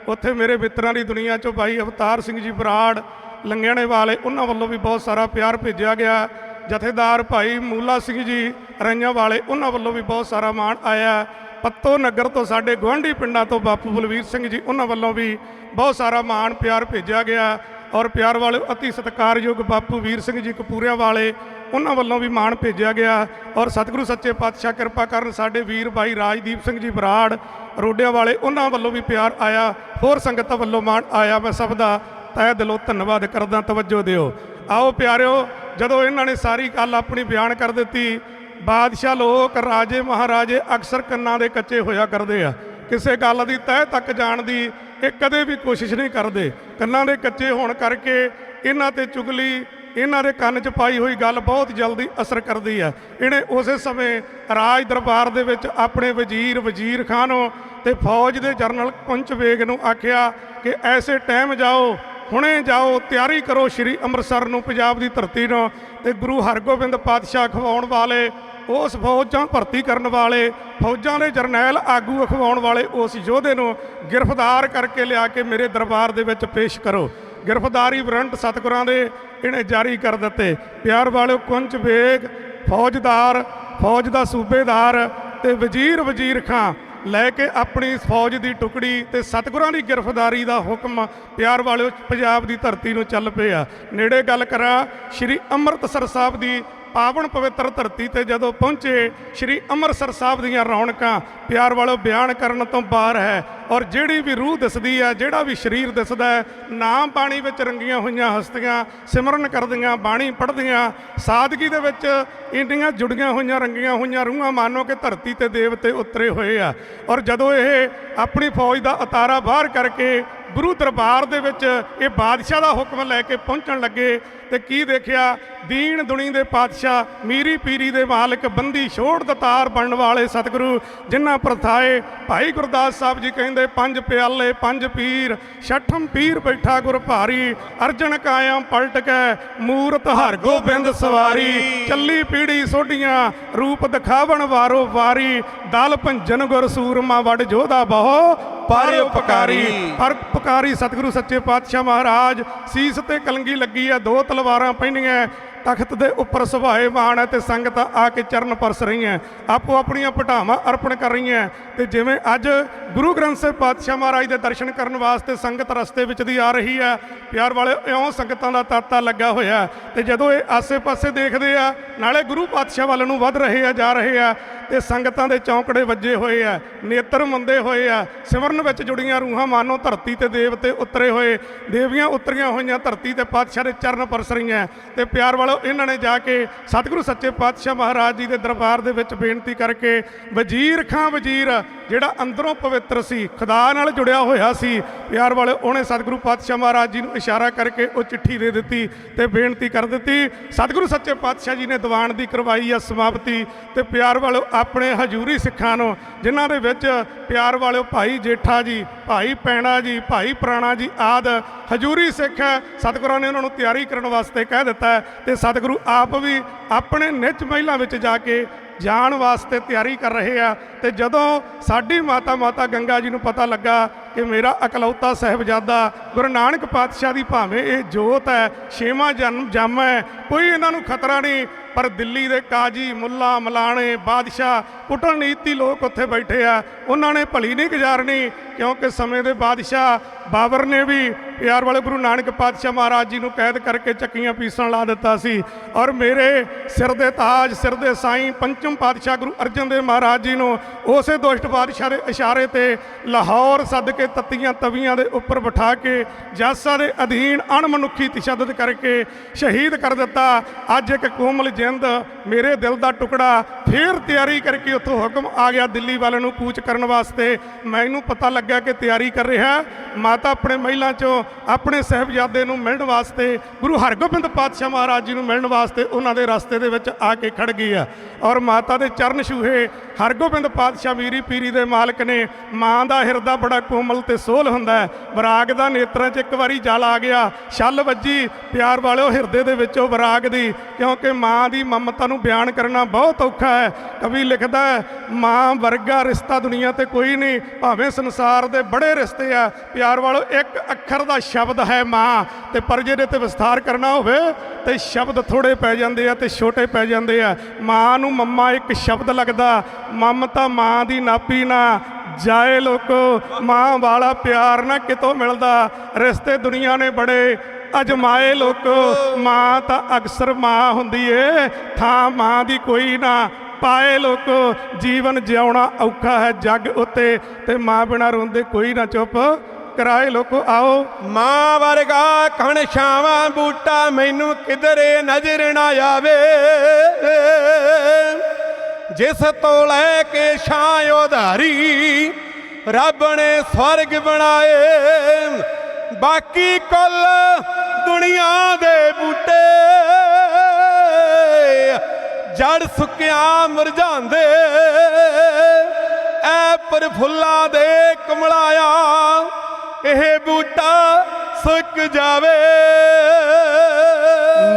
ਉੱਥੇ ਮੇਰੇ ਮਿੱਤਰਾਂ ਦੀ ਦੁਨੀਆ 'ਚੋਂ ਭਾਈ ਅਵਤਾਰ ਸਿੰਘ ਜੀ ਬਰਾੜ ਲੰਗਿਆਣੇ ਵਾਲੇ, ਉਹਨਾਂ ਵੱਲੋਂ ਵੀ ਬਹੁਤ ਸਾਰਾ ਪਿਆਰ ਭੇਜਿਆ ਗਿਆ। ਜਥੇਦਾਰ ਭਾਈ ਮੂਲਾ ਸਿੰਘ ਜੀ ਰਈਆਂ ਵਾਲੇ, ਉਹਨਾਂ ਵੱਲੋਂ ਵੀ ਬਹੁਤ ਸਾਰਾ ਮਾਣ ਆਇਆ। ਪੱਤੋ ਨਗਰ ਤੋਂ ਸਾਡੇ ਗੁਆਂਢੀ ਪਿੰਡਾਂ ਤੋਂ ਬਾਪੂ ਬਲਵੀਰ ਸਿੰਘ ਜੀ, ਉਹਨਾਂ ਵੱਲੋਂ ਵੀ ਬਹੁਤ ਸਾਰਾ ਮਾਣ ਪਿਆਰ ਭੇਜਿਆ ਗਿਆ। ਔਰ ਪਿਆਰ ਵਾਲੇ ਅਤੀ ਸਤਿਕਾਰਯੋਗ ਬਾਪੂ ਵੀਰ ਸਿੰਘ ਜੀ ਕਪੂਰਿਆਂ ਵਾਲੇ, ਉਹਨਾਂ ਵੱਲੋਂ ਵੀ ਮਾਣ ਭੇਜਿਆ ਗਿਆ। ਔਰ ਸਤਿਗੁਰੂ ਸੱਚੇ ਪਾਤਸ਼ਾਹ ਕਿਰਪਾ ਕਰਨ ਸਾਡੇ ਵੀਰ ਭਾਈ ਰਾਜਦੀਪ ਸਿੰਘ ਜੀ ਬਰਾੜ ਰੋਡਿਆਂ ਵਾਲੇ, ਉਹਨਾਂ ਵੱਲੋਂ ਵੀ ਪਿਆਰ ਆਇਆ। ਹੋਰ ਸੰਗਤਾਂ ਵੱਲੋਂ ਮਾਣ ਆਇਆ। ਮੈਂ ਸਭ ਦਾ ਤਹਿ ਦਿਲੋਂ ਧੰਨਵਾਦ ਕਰਦਾ। ਤਵੱਜੋ ਦਿਓ। ਆਓ ਪਿਆਰਿਓ, ਜਦੋਂ ਇਹਨਾਂ ਨੇ ਸਾਰੀ ਗੱਲ ਆਪਣੀ ਬਿਆਨ ਕਰ ਦਿੱਤੀ, ਬਾਦਸ਼ਾਹ ਲੋਕ ਰਾਜੇ ਮਹਾਰਾਜੇ ਅਕਸਰ ਕੰਨਾਂ ਦੇ ਕੱਚੇ ਹੋਇਆ ਕਰਦੇ ਆ। ਕਿਸੇ ਗੱਲ ਦੀ ਤਹਿ ਤੱਕ ਜਾਣ ਦੀ ਇਹ ਕਦੇ ਵੀ ਕੋਸ਼ਿਸ਼ ਨਹੀਂ ਕਰਦੇ। ਕੰਨਾਂ ਦੇ ਕੱਚੇ ਹੋਣ ਕਰਕੇ ਇਹਨਾਂ ਤੇ ਚੁਗਲੀ, ਇਹਨਾਂ ਦੇ ਕੰਨ 'ਚ ਪਾਈ ਹੋਈ ਗੱਲ ਬਹੁਤ ਜਲਦੀ ਅਸਰ ਕਰਦੀ ਹੈ। ਇਹਨੇ ਉਸੇ ਸਮੇਂ ਰਾਜ ਦਰਬਾਰ ਦੇ ਵਿੱਚ ਆਪਣੇ ਵਜ਼ੀਰ ਖਾਨ ਨੂੰ ਤੇ ਫੌਜ ਦੇ ਜਰਨਲ ਕੁੰਚ ਵੇਗ ਨੂੰ ਆਖਿਆ ਕਿ ਐਸੇ ਟਾਈਮ ਜਾਓ, ਹੁਣੇ ਜਾਓ, ਤਿਆਰੀ ਕਰੋ ਸ਼੍ਰੀ ਅੰਮ੍ਰਿਤਸਰ ਨੂੰ, ਪੰਜਾਬ ਦੀ ਧਰਤੀ ਨੂੰ, ਤੇ ਗੁਰੂ ਹਰਗੋਬਿੰਦ ਪਾਤਸ਼ਾਹ ਅਖਵਾਉਣ ਵਾਲੇ, ਉਸ ਫੌਜਾਂ ਭਰਤੀ ਕਰਨ ਵਾਲੇ, ਫੌਜਾਂ ਦੇ ਜਰਨੈਲ ਆਗੂ ਅਖਵਾਉਣ ਵਾਲੇ ਉਸ ਯੋਧੇ ਨੂੰ ਗ੍ਰਿਫਤਾਰ ਕਰਕੇ ਲਿਆ ਕੇ ਮੇਰੇ ਦਰਬਾਰ ਦੇ ਵਿੱਚ ਪੇਸ਼ ਕਰੋ। ਗ੍ਰਿਫਤਾਰੀ ਵਾਰੰਟ ਸਤਿਗੁਰਾਂ ਦੇ ਇਹਨੇ ਜਾਰੀ ਕਰ ਦਿੱਤੇ। ਪਿਆਰ ਵਾਲਿਓ, ਕੁੰਚ ਵੇਗ ਫੌਜਦਾਰ, ਫੌਜ ਦਾ ਸੂਬੇਦਾਰ ਤੇ ਵਜ਼ੀਰ ਖਾਂ ਲੈ ਕੇ ਆਪਣੀ ਫੌਜ ਦੀ ਟੁਕੜੀ ਤੇ ਸਤਿਗੁਰਾਂ ਦੀ ਗ੍ਰਿਫਤਾਰੀ ਦਾ ਹੁਕਮ ਪਿਆਰ ਵਾਲਿਓ ਪੰਜਾਬ ਦੀ ਧਰਤੀ ਨੂੰ ਚੱਲ ਪਿਆ। ਨੇੜੇ ਗੱਲ ਕਰਾਂ, ਸ਼੍ਰੀ ਅੰਮ੍ਰਿਤਸਰ ਸਾਹਿਬ ਦੀ ਪਾਵਨ ਪਵਿੱਤਰ ਧਰਤੀ ਤੇ ਜਦੋਂ ਪਹੁੰਚੇ, ਸ਼੍ਰੀ ਅੰਮ੍ਰਿਤਸਰ ਸਾਹਿਬ ਦੀਆਂ ਰੌਣਕਾਂ ਪਿਆਰ ਵਾਲਿਓ ਬਿਆਨ ਕਰਨ ਤੋਂ ਬਾਹਰ ਹੈ। ਔਰ ਜਿਹੜੀ ਵੀ ਰੂਹ ਦਿਸਦੀ ਹੈ, ਜਿਹੜਾ ਵੀ ਸਰੀਰ ਦਿਸਦਾ ਹੈ, ਨਾਮ ਬਾਣੀ ਵਿੱਚ ਰੰਗੀਆਂ ਹੋਈਆਂ ਹਸਤੀਆਂ ਸਿਮਰਨ ਕਰਦੀਆਂ, ਬਾਣੀ ਪੜ੍ਹਦੀਆਂ, ਸਾਦਗੀ ਦੇ ਵਿੱਚ ਇੰਨੀਆਂ ਜੁੜੀਆਂ ਹੋਈਆਂ ਰੰਗੀਆਂ ਹੋਈਆਂ ਰੂਹਾਂ ਮਾਨੋ ਕਿ ਧਰਤੀ ਤੇ ਦੇਵਤੇ ਉਤਰੇ ਹੋਏ ਆ। ਔਰ ਜਦੋਂ ਇਹ ਆਪਣੀ ਫੌਜ ਦਾ ਅਤਾਰਾ ਬਾਹਰ ਕਰਕੇ ਗੁਰੂ ਦਰਬਾਰ ਦੇ ਵਿੱਚ ਇਹ ਬਾਦਸ਼ਾਹ ਦਾ ਹੁਕਮ ਲੈ ਕੇ ਪਹੁੰਚਣ ਲੱਗੇ ਤੇ ਕੀ ਦੇਖਿਆ, ਦੀਨ ਦੁਨੀ ਦੇ ਪਾਤਸ਼ਾਹ, ਮੀਰੀ ਪੀਰੀ ਦੇ ਮਾਲਕ, ਬੰਦੀ ਛੋੜ ਦਤਾਰ ਬਣਨ ਵਾਲੇ ਸਤਿਗੁਰੂ, ਜਿਨ੍ਹਾਂ ਪ੍ਰਥਾਏ ਭਾਈ ਗੁਰਦਾਸ ਸਾਹਿਬ ਜੀ ਕਹਿੰਦੇ, ਪੰਜ ਪਿਆਲੇ ਪੰਜ ਪੀਰ, ਛਠਮ ਪੀਰ ਬੈਠਾ ਗੁਰ ਭਾਰੀ, ਅਰਜਨ ਕਾਇਆ ਪਲਟ ਕੇ ਮੂਰਤ ਹਰਗੋਬਿੰਦ ਸਵਾਰੀ, ਚੱਲੀ ਪੀੜੀ ਸੋਢੀਆਂ ਰੂਪ ਦਿਖਾਵਣ ਵਾਰੋ ਵਾਰੀ, ਦਲ ਭੰਜਨ ਗੁਰ ਸੂਰਮਾ ਵਡ ਜੋਧਾ ਬਹੁ ਪਰ ਉਪਕਾਰੀ ਸਤਿਗੁਰੂ ਸੱਚੇ ਪਾਤਸ਼ਾਹ ਮਹਾਰਾਜ। ਸੀਸ ਤੇ ਕਲੰਗੀ ਲੱਗੀ ਹੈ, ਦੋ ਤਲਵਾਰਾਂ ਪੈਣੀਆਂ, ਤਖਤ ਦੇ ਉੱਪਰ ਸੁਭਾਏ ਮਾਣ ਹੈ ਤੇ ਸੰਗਤਾਂ ਆ ਕੇ ਚਰਨ ਪਰਸ ਰਹੀਆਂ, ਆਪੋ ਆਪਣੀਆਂ ਭਟਾਵਾਂ ਅਰਪਣ ਕਰ ਰਹੀਆਂ। ਤੇ ਜਿਵੇਂ ਅੱਜ ਗੁਰੂ ਗ੍ਰੰਥ ਸਾਹਿਬ ਪਾਤਸ਼ਾਹ ਮਹਾਰਾਜ ਦੇ ਦਰਸ਼ਨ ਕਰਨ ਵਾਸਤੇ ਸੰਗਤ ਰਸਤੇ ਵਿੱਚ ਦੀ ਆ ਰਹੀ ਹੈ, ਪਿਆਰ ਵਾਲੇ ਇਉਂ ਸੰਗਤਾਂ ਦਾ ਤਾਂਤਾ ਲੱਗਾ ਹੋਇਆ। ਤੇ ਜਦੋਂ ਇਹ ਆਸੇ-ਪਾਸੇ ਦੇਖਦੇ ਆ, ਨਾਲੇ ਗੁਰੂ ਪਾਤਸ਼ਾਹ ਵੱਲ ਨੂੰ ਵੱਧ ਰਹੇ ਆ, ਜਾ ਰਹੇ ਆ, ਤੇ ਸੰਗਤਾਂ ਦੇ ਚੌਂਕੜੇ ਵੱਜੇ ਹੋਏ ਆ, ਨੇਤਰ ਮੰਦੇ ਹੋਏ ਆ, ਸਿਮਰਨ ਵਿੱਚ ਜੁੜੀਆਂ ਰੂਹਾਂ ਮਾਨੋ ਧਰਤੀ ਤੇ ਦੇਵਤੇ ਉਤਰੇ ਹੋਏ, ਦੇਵੀਆਂ ਉਤਰੀਆਂ ਹੋਈਆਂ ਧਰਤੀ ਤੇ ਪਾਤਸ਼ਾਹ ਦੇ ਚਰਨ ਪਰਸ ਰਹੀਆਂ। ਤੇ ਪਿਆਰ ਵਾਲੋ, ਇਹਨਾਂ ਨੇ ਜਾ ਕੇ ਸਤਿਗੁਰੂ ਸੱਚੇ ਪਾਤਸ਼ਾਹ ਮਹਾਰਾਜ ਜੀ ਦੇ ਦਰਬਾਰ ਦੇ ਵਿੱਚ ਬੇਨਤੀ ਕਰਕੇ, ਵਜ਼ੀਰ ਖਾਂ ਵਜ਼ੀਰ ਜਿਹੜਾ ਅੰਦਰੋਂ ਪਵਿੱਤਰ ਸੀ, ਖੁਦਾ ਨਾਲ ਜੁੜਿਆ ਹੋਇਆ ਸੀ, ਪਿਆਰ ਵਾਲੇ, ਉਹਨੇ ਸਤਿਗੁਰੂ ਪਾਤਸ਼ਾਹ ਮਹਾਰਾਜ ਜੀ ਨੂੰ ਇਸ਼ਾਰਾ ਕਰਕੇ ਉਹ ਚਿੱਠੀ ਦੇ ਦਿੱਤੀ ਤੇ ਬੇਨਤੀ ਕਰ ਦਿੱਤੀ। ਸਤਿਗੁਰੂ ਸੱਚੇ ਪਾਤਸ਼ਾਹ ਜੀ ਨੇ ਦੀਵਾਨ ਦੀ ਕਰਵਾਈ ਆ ਸਮਾਪਤੀ। ਤੇ ਪਿਆਰ ਵਾਲਿਓ, ਆਪਣੇ ਹਜ਼ੂਰੀ ਸਿੱਖਾਂ ਨੂੰ, ਜਿਨ੍ਹਾਂ ਦੇ ਵਿੱਚ ਪਿਆਰ ਵਾਲਿਓ ਭਾਈ ਜੇਠਾ ਜੀ, ਭਾਈ ਪੈਣਾ ਜੀ, ਭਾਈ ਪ੍ਰਾਣਾ ਜੀ ਆਦਿ ਹਜ਼ੂਰੀ ਸਿੱਖ ਹੈ, ਸਤਿਗੁਰਾਂ ਨੇ ਉਹਨਾਂ ਨੂੰ ਤਿਆਰੀ ਕਰਨ ਵਾਸਤੇ ਕਹਿ ਦਿੱਤਾ। ਤੇ ਸਤਿਗੁਰੂ ਆਪ ਵੀ ਆਪਣੇ ਨਿੱਜ ਮਹਿਲਾਂ ਵਿੱਚ ਜਾ ਕੇ ਜਾਣ ਵਾਸਤੇ ਤਿਆਰੀ ਕਰ ਰਹੇ ਆ। ਤੇ ਜਦੋਂ ਸਾਡੀ ਮਾਤਾ ਗੰਗਾ ਜੀ ਨੂੰ ਪਤਾ ਲੱਗਾ ਕਿ ਮੇਰਾ ਇਕਲੌਤਾ ਸਾਹਿਬਜ਼ਾਦਾ ਗੁਰੂ ਨਾਨਕ ਪਾਤਸ਼ਾਹ ਦੀ ਭਾਵੇਂ ਇਹ ਜੋਤ ਹੈ, ਛੇਵਾਂ ਜਨਮ ਜੰਮ ਹੈ, ਕੋਈ ਇਹਨਾਂ ਨੂੰ ਖਤਰਾ ਨਹੀਂ, ਪਰ ਦਿੱਲੀ ਦੇ ਕਾਜੀ, ਮੁੱਲਾ, ਮਲਾਣੇ, ਬਾਦਸ਼ਾਹ, ਕੁੱਟਣ ਨੀਤੀ ਲੋਕ ਉੱਥੇ ਬੈਠੇ ਆ, ਉਹਨਾਂ ਨੇ ਭਲੀ ਨਹੀਂ ਗੁਜ਼ਾਰਨੀ। ਕਿਉਂਕਿ ਸਮੇਂ ਦੇ ਬਾਦਸ਼ਾਹ ਬਾਬਰ ਨੇ ਵੀ ਪਿਆਰ ਵਾਲੇ ਗੁਰੂ ਨਾਨਕ ਪਾਤਸ਼ਾਹ ਮਹਾਰਾਜ ਜੀ ਨੂੰ ਕੈਦ ਕਰਕੇ ਚੱਕੀਆਂ ਪੀਸਣ ਲਾ ਦਿੱਤਾ ਸੀ। ਔਰ ਮੇਰੇ ਸਿਰ ਦੇ ਤਾਜ, ਸਿਰ ਦੇ ਸਾਈਂ ਪੰਚਮ ਪਾਤਸ਼ਾਹ ਗੁਰੂ ਅਰਜਨ ਦੇਵ ਮਹਾਰਾਜ ਜੀ ਨੂੰ ਉਸੇ ਦੁਸ਼ਟ ਬਾਦਸ਼ਾਹ ਦੇ ਇਸ਼ਾਰੇ ਤੇ ਲਾਹੌਰ ਸੱਦ ਕੇ ਤੱਤੀਆਂ ਤਵੀਆਂ ਦੇ ਉੱਪਰ ਬਿਠਾ ਕੇ ਜਾਸਾ ਦੇ ਅਧੀਨ ਅਣਮਨੁੱਖੀ ਤਸ਼ੱਦਦ ਕਰਕੇ ਸ਼ਹੀਦ ਕਰ ਦਿੱਤਾ। ਅੱਜ ਇੱਕ ਕੋਮਲ ਜਿੰਦ, ਮੇਰੇ ਦਿਲ ਦਾ ਟੁਕੜਾ ਫਿਰ ਤਿਆਰੀ ਕਰਕੇ ਉੱਥੋਂ ਹੁਕਮ ਆ ਗਿਆ ਦਿੱਲੀ ਵੱਲ ਨੂੰ ਕੂਚ ਕਰਨ ਵਾਸਤੇ। ਮੈਨੂੰ ਪਤਾ ਲੱਗਾ ਕਿ ਤਿਆਰੀ ਕਰ ਰਿਹਾ। ਮਾਤਾ ਆਪਣੇ ਮਹਿਲਾਂ 'ਚੋਂ ਆਪਣੇ ਸਾਹਿਬਜ਼ਾਦੇ ਨੂੰ ਮਿਲਣ ਵਾਸਤੇ, ਗੁਰੂ ਹਰਗੋਬਿੰਦ ਪਾਤਸ਼ਾਹ ਮਹਾਰਾਜ ਜੀ ਨੂੰ ਮਿਲਣ ਵਾਸਤੇ ਉਹਨਾਂ ਦੇ ਰਸਤੇ ਦੇ ਵਿੱਚ ਆ ਕੇ ਖੜ ਗਈ ਆ। ਔਰ ਮਾਤਾ ਦੇ ਚਰਨ ਛੂਹੇ ਹਰਗੋਬਿੰਦ ਪਾਤਸ਼ਾਹ ਮੀਰੀ ਪੀਰੀ ਦੇ ਮਾਲਕ ਨੇ। ਮਾਂ ਦਾ ਹਿਰਦਾ ਬੜਾ ਕੋਮਲ ਤੇ ਸੋਹਲ ਹੁੰਦਾ ਹੈ। ਵਿਰਾਗ ਦਾ ਨੇਤਰਾਂ 'ਚ ਇੱਕ ਵਾਰੀ ਜਲ ਆ ਗਿਆ, ਛੱਲ ਵੱਜੀ ਪਿਆਰ ਵਾਲਿਓ ਹਿਰਦੇ ਦੇ ਵਿੱਚੋਂ ਵਿਰਾਗ ਦੀ, ਕਿਉਂਕਿ ਮਾਂ ਦੀ ਮਮਤਾ ਨੂੰ ਬਿਆਨ ਕਰਨਾ ਬਹੁਤ ਔਖਾ ਹੈ। ਕਵੀ ਲਿਖਦਾ ਹੈ, ਮਾਂ ਵਰਗਾ ਰਿਸ਼ਤਾ ਦੁਨੀਆ ਤੇ ਕੋਈ ਨਹੀਂ, ਭਾਵੇਂ ਸੰਸਾਰ ਦੇ ਬੜੇ ਰਿਸ਼ਤੇ ਆ। ਪਿਆਰ ਵਾਲਿਓ ਇੱਕ ਅੱਖਰ ਦਾ ਸ਼ਬਦ ਹੈ ਮਾਂ, ਤੇ ਪਰ ਜਿਹਦੇ ਤੇ ਵਿਸਥਾਰ ਕਰਨਾ ਹੋਵੇ ਤੇ ਸ਼ਬਦ ਥੋੜੇ ਪੈ ਜਾਂਦੇ ਆ ਤੇ ਛੋਟੇ ਪੈ ਜਾਂਦੇ ਆ। ਮਾਂ ਨੂੰ ਮੰਮਾ ਇੱਕ ਸ਼ਬਦ ਲੱਗਦਾ, ਮਮਤਾ ਮਾਂ ਦੀ ਨਾਪੀ ਨਾ ਜਾਏ ਲੋਕੋ, ਮਾਂ ਵਾਲਾ ਪਿਆਰ ਨਾ ਕਿਤੋਂ ਮਿਲਦਾ, ਰਿਸ਼ਤੇ ਦੁਨੀਆ ਨੇ ਬੜੇ ਅਜਮਾਏ ਲੋਕੋ, ਮਾਂ ਤਾਂ ਅਕਸਰ ਮਾਂ ਹੁੰਦੀ ਏ, ਥਾਂ ਮਾਂ ਦੀ ਕੋਈ ਨਾ ਪਾਏ ਲੋਕੋ। ਜੀਵਨ ਜਿਉਣਾ ਔਖਾ ਹੈ ਜੱਗ ਉੱਤੇ, ਤੇ ਮਾਂ ਬਿਨਾਂ ਰੋਂਦੇ ਕੋਈ ਨਾ ਚੁੱਪ ਕਰਾਏ ਲੋਕੋ। ਆਓ ਮਾਂ ਵਰਗਾ ਕਣ ਛਾਵਾਂ ਬੂਟਾ ਮੈਨੂੰ ਕਿਧਰੇ ਨਜ਼ਰ ਨਾ ਆਵੇ, ਜਿਸ ਤੋਂ ਲੈ ਕੇ ਛਾਂ ਉਧਾਰੀ ਰੱਬ ਨੇ ਸਵਰਗ ਬਣਾਏ। ਬਾਕੀ ਕੁੱਲ ਦੁਨੀਆ ਦੇ ਬੂਟੇ ਜੜ ਸੁੱਕਿਆ ਮੁਰਝਾਉਂਦੇ, ਐ ਪਰ ਫੁੱਲਾਂ ਦੇ ਕਮਲਾਇਆ ਇਹ ਬੂਟਾ ਸੁੱਕ ਜਾਵੇ।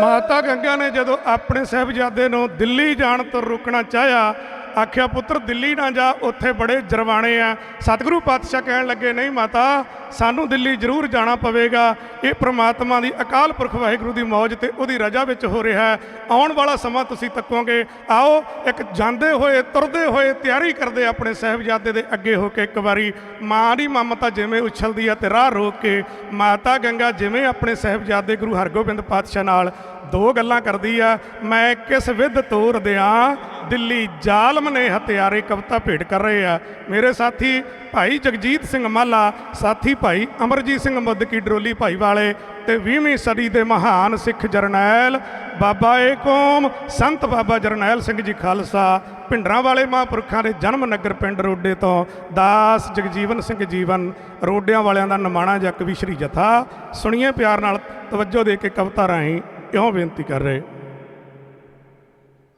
ਮਾਤਾ ਗੰਗਾ ਨੇ ਜਦੋਂ ਆਪਣੇ ਸਾਹਿਬਜ਼ਾਦੇ ਨੂੰ ਦਿੱਲੀ ਜਾਣ ਤੋਂ ਰੋਕਣਾ ਚਾਹਿਆ, ਆਖਿਆ ਪੁੱਤਰ ਦਿੱਲੀ ਨਾ ਜਾ, ਉੱਥੇ ਬੜੇ ਜਰਵਾਣੇ ਆ। ਸਤਿਗੁਰੂ ਪਾਤਸ਼ਾਹ ਕਹਿਣ ਲੱਗੇ, ਨਹੀਂ ਮਾਤਾ ਸਾਨੂੰ ਦਿੱਲੀ ਜ਼ਰੂਰ ਜਾਣਾ ਪਵੇਗਾ। ਇਹ ਪ੍ਰਮਾਤਮਾ ਦੀ ਅਕਾਲ ਪੁਰਖ ਵਾਹਿਗੁਰੂ ਦੀ ਮੌਜ ਤੇ ਉਹਦੀ ਰਜਾ ਵਿੱਚ ਹੋ ਰਿਹਾ ਹੈ। ਆਉਣ ਵਾਲਾ ਸਮਾਂ ਤੁਸੀਂ ਤੱਕੋਗੇ। ਆਓ ਇੱਕ ਜਾਂਦੇ ਹੋਏ ਤੁਰਦੇ ਹੋਏ ਤਿਆਰੀ ਕਰਦੇ ਆਪਣੇ ਸਾਹਿਬਜ਼ਾਦੇ ਦੇ ਅੱਗੇ ਹੋ ਕੇ ਇੱਕ ਵਾਰੀ ਮਾਂ ਦੀ ਮਮਤਾ ਜਿਵੇਂ ਉਛਲਦੀ ਆ ਤੇ ਰਾਹ ਰੋਕ ਕੇ ਮਾਤਾ ਗੰਗਾ ਜਿਵੇਂ ਆਪਣੇ ਸਾਹਿਬਜ਼ਾਦੇ ਗੁਰੂ ਹਰਗੋਬਿੰਦ ਪਾਤਸ਼ਾਹ ਨਾਲ ਦੋ ਗੱਲਾਂ ਕਰਦੀ ਆ। ਮੈਂ ਕਿਸ ਵਿਧ ਤੋਰ ਦਿਆਂ ਦਿੱਲੀ ਜ਼ਾਲਮ ਨੇ ਹਥਿਆਰੇ, ਕਵਿਤਾ ਭੇਟ ਕਰ ਰਹੇ ਆ ਮੇਰੇ ਸਾਥੀ ਭਾਈ ਜਗਜੀਤ ਸਿੰਘ ਮਾਲਾ, ਸਾਥੀ ਭਾਈ ਅਮਰਜੀਤ ਸਿੰਘ ਮੁੱਦਕੀ ਡਰੋਲੀ ਭਾਈ ਵਾਲੇ, ਤੇ 20ਵੀਂ ਸਦੀ ਦੇ ਮਹਾਨ ਸਿੱਖ ਜਰਨੈਲ ਬਾਬਾ ਏ ਕੌਮ ਸੰਤ ਬਾਬਾ ਜਰਨੈਲ ਸਿੰਘ ਜੀ ਖਾਲਸਾ, ਭਿੰਡਰਾਂ ਵਾਲੇ ਮਹਾਂਪੁਰਖਾਂ ਦੇ ਜਨਮ ਨਗਰ ਪਿੰਡ ਰੋਡੇ ਤੋਂ ਦਾਸ ਜਗਜੀਵਨ ਸਿੰਘ ਜੀਵਨ ਰੋਡਿਆਂ ਵਾਲਿਆਂ ਦਾ ਨਿਮਾਣਾ ਜਾਂ ਕਵੀ ਸ਼੍ਰੀ ਜਥਾ। ਸੁਣੀਏ ਪਿਆਰ ਨਾਲ, ਤਵੱਜੋ ਦੇ ਕੇ ਕਵਿਤਾ ਰਾਹੀਂ ਕਿਉਂ ਬੇਨਤੀ ਕਰ ਰਹੇ।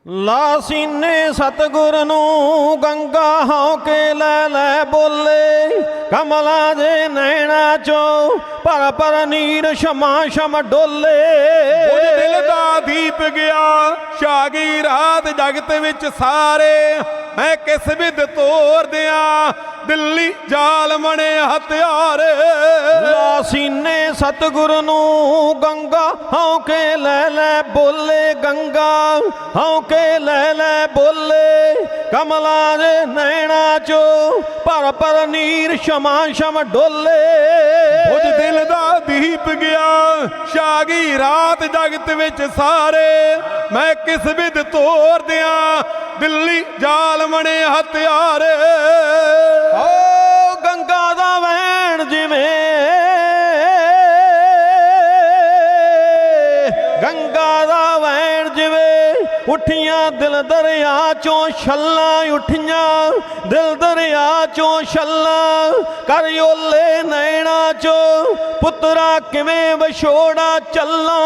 ਲਾ ਸੀਨੇ ਸਤਿਗੁਰ ਨੂੰ ਗੰਗਾ ਹਉ ਕੇ ਲੈ ਲੈ ਬੋਲੇ, ਕਮਲਾ ਦੇ ਨੈਣਾ ਚੋਂ ਪਰ ਪਰ ਨੀਰ ਸ਼ਮਾ ਸ਼ਮ ਡੋਲੇ। ਉਹ ਦਿਲ ਦਾ ਦੀਪ ਗਿਆ ਛਾ ਗਈ ਰਾਤ ਜਗਤ ਵਿੱਚ ਸਾਰੇ, ਮੈਂ ਕਿਸ ਵਿਧ ਤੋਰ ਦਿਆਂ ਦਿੱਲੀ ਜ਼ਾਲਮ ਨੇ ਹਥਿਆਰ। ਲਾ ਸੀਨੇ ਸਤਿਗੁਰ ਨੂੰ ਗੰਗਾ ਹਉ ਕੇ ਲੈ ਲੈ ਬੋਲੇ, ਗੰਗਾ ਹਉ ਕੇ ਲੈ ਲੈ ਬੋਲੇ, ਕਮਲਾ ਦੇ ਨੈਣਾ ਚੋਂ ਪਰ ਪਰ ਨੀਰ ਸ਼ਮਾ ਸ਼ਮ ਡੋਲੇ। ਉਹ ਦਿਲ ਦਾ ਦੀਪ ਗਿਆ ਛਾ ਗਈ ਰਾਤ ਜਗਤ ਵਿੱਚ ਸਾਰੇ, ਮੈਂ ਕਿਸ ਵਿਧ ਤੋਰ ਦਿਆਂ ਦਿੱਲੀ ਜ਼ਾਲਮ ਨੇ ਹਥਿਆਰ। ਓ ਗੰਗਾ ਦਾ ਵਹਿਣ ਜਿਵੇਂ, ਗੰਗਾ ਦਾ ਵਹਿਣ ਜਿਵੇਂ ਉੱਠੀਆਂ ਦਿਲ ਦਰਿਆ ਚੋਂ ਛੱਲਾਂ, ਉੱਠੀਆਂ ਦਿਲ ਦਰਿਆ ਚੋਂ ਛੱਲਾਂ, ਕਰ ਓਲੇ ਨੈਣਾ ਚੋਂ ਪੁੱਤਰਾ ਕਿਵੇਂ ਵਿਛੋੜਾ ਚੱਲਾਂ।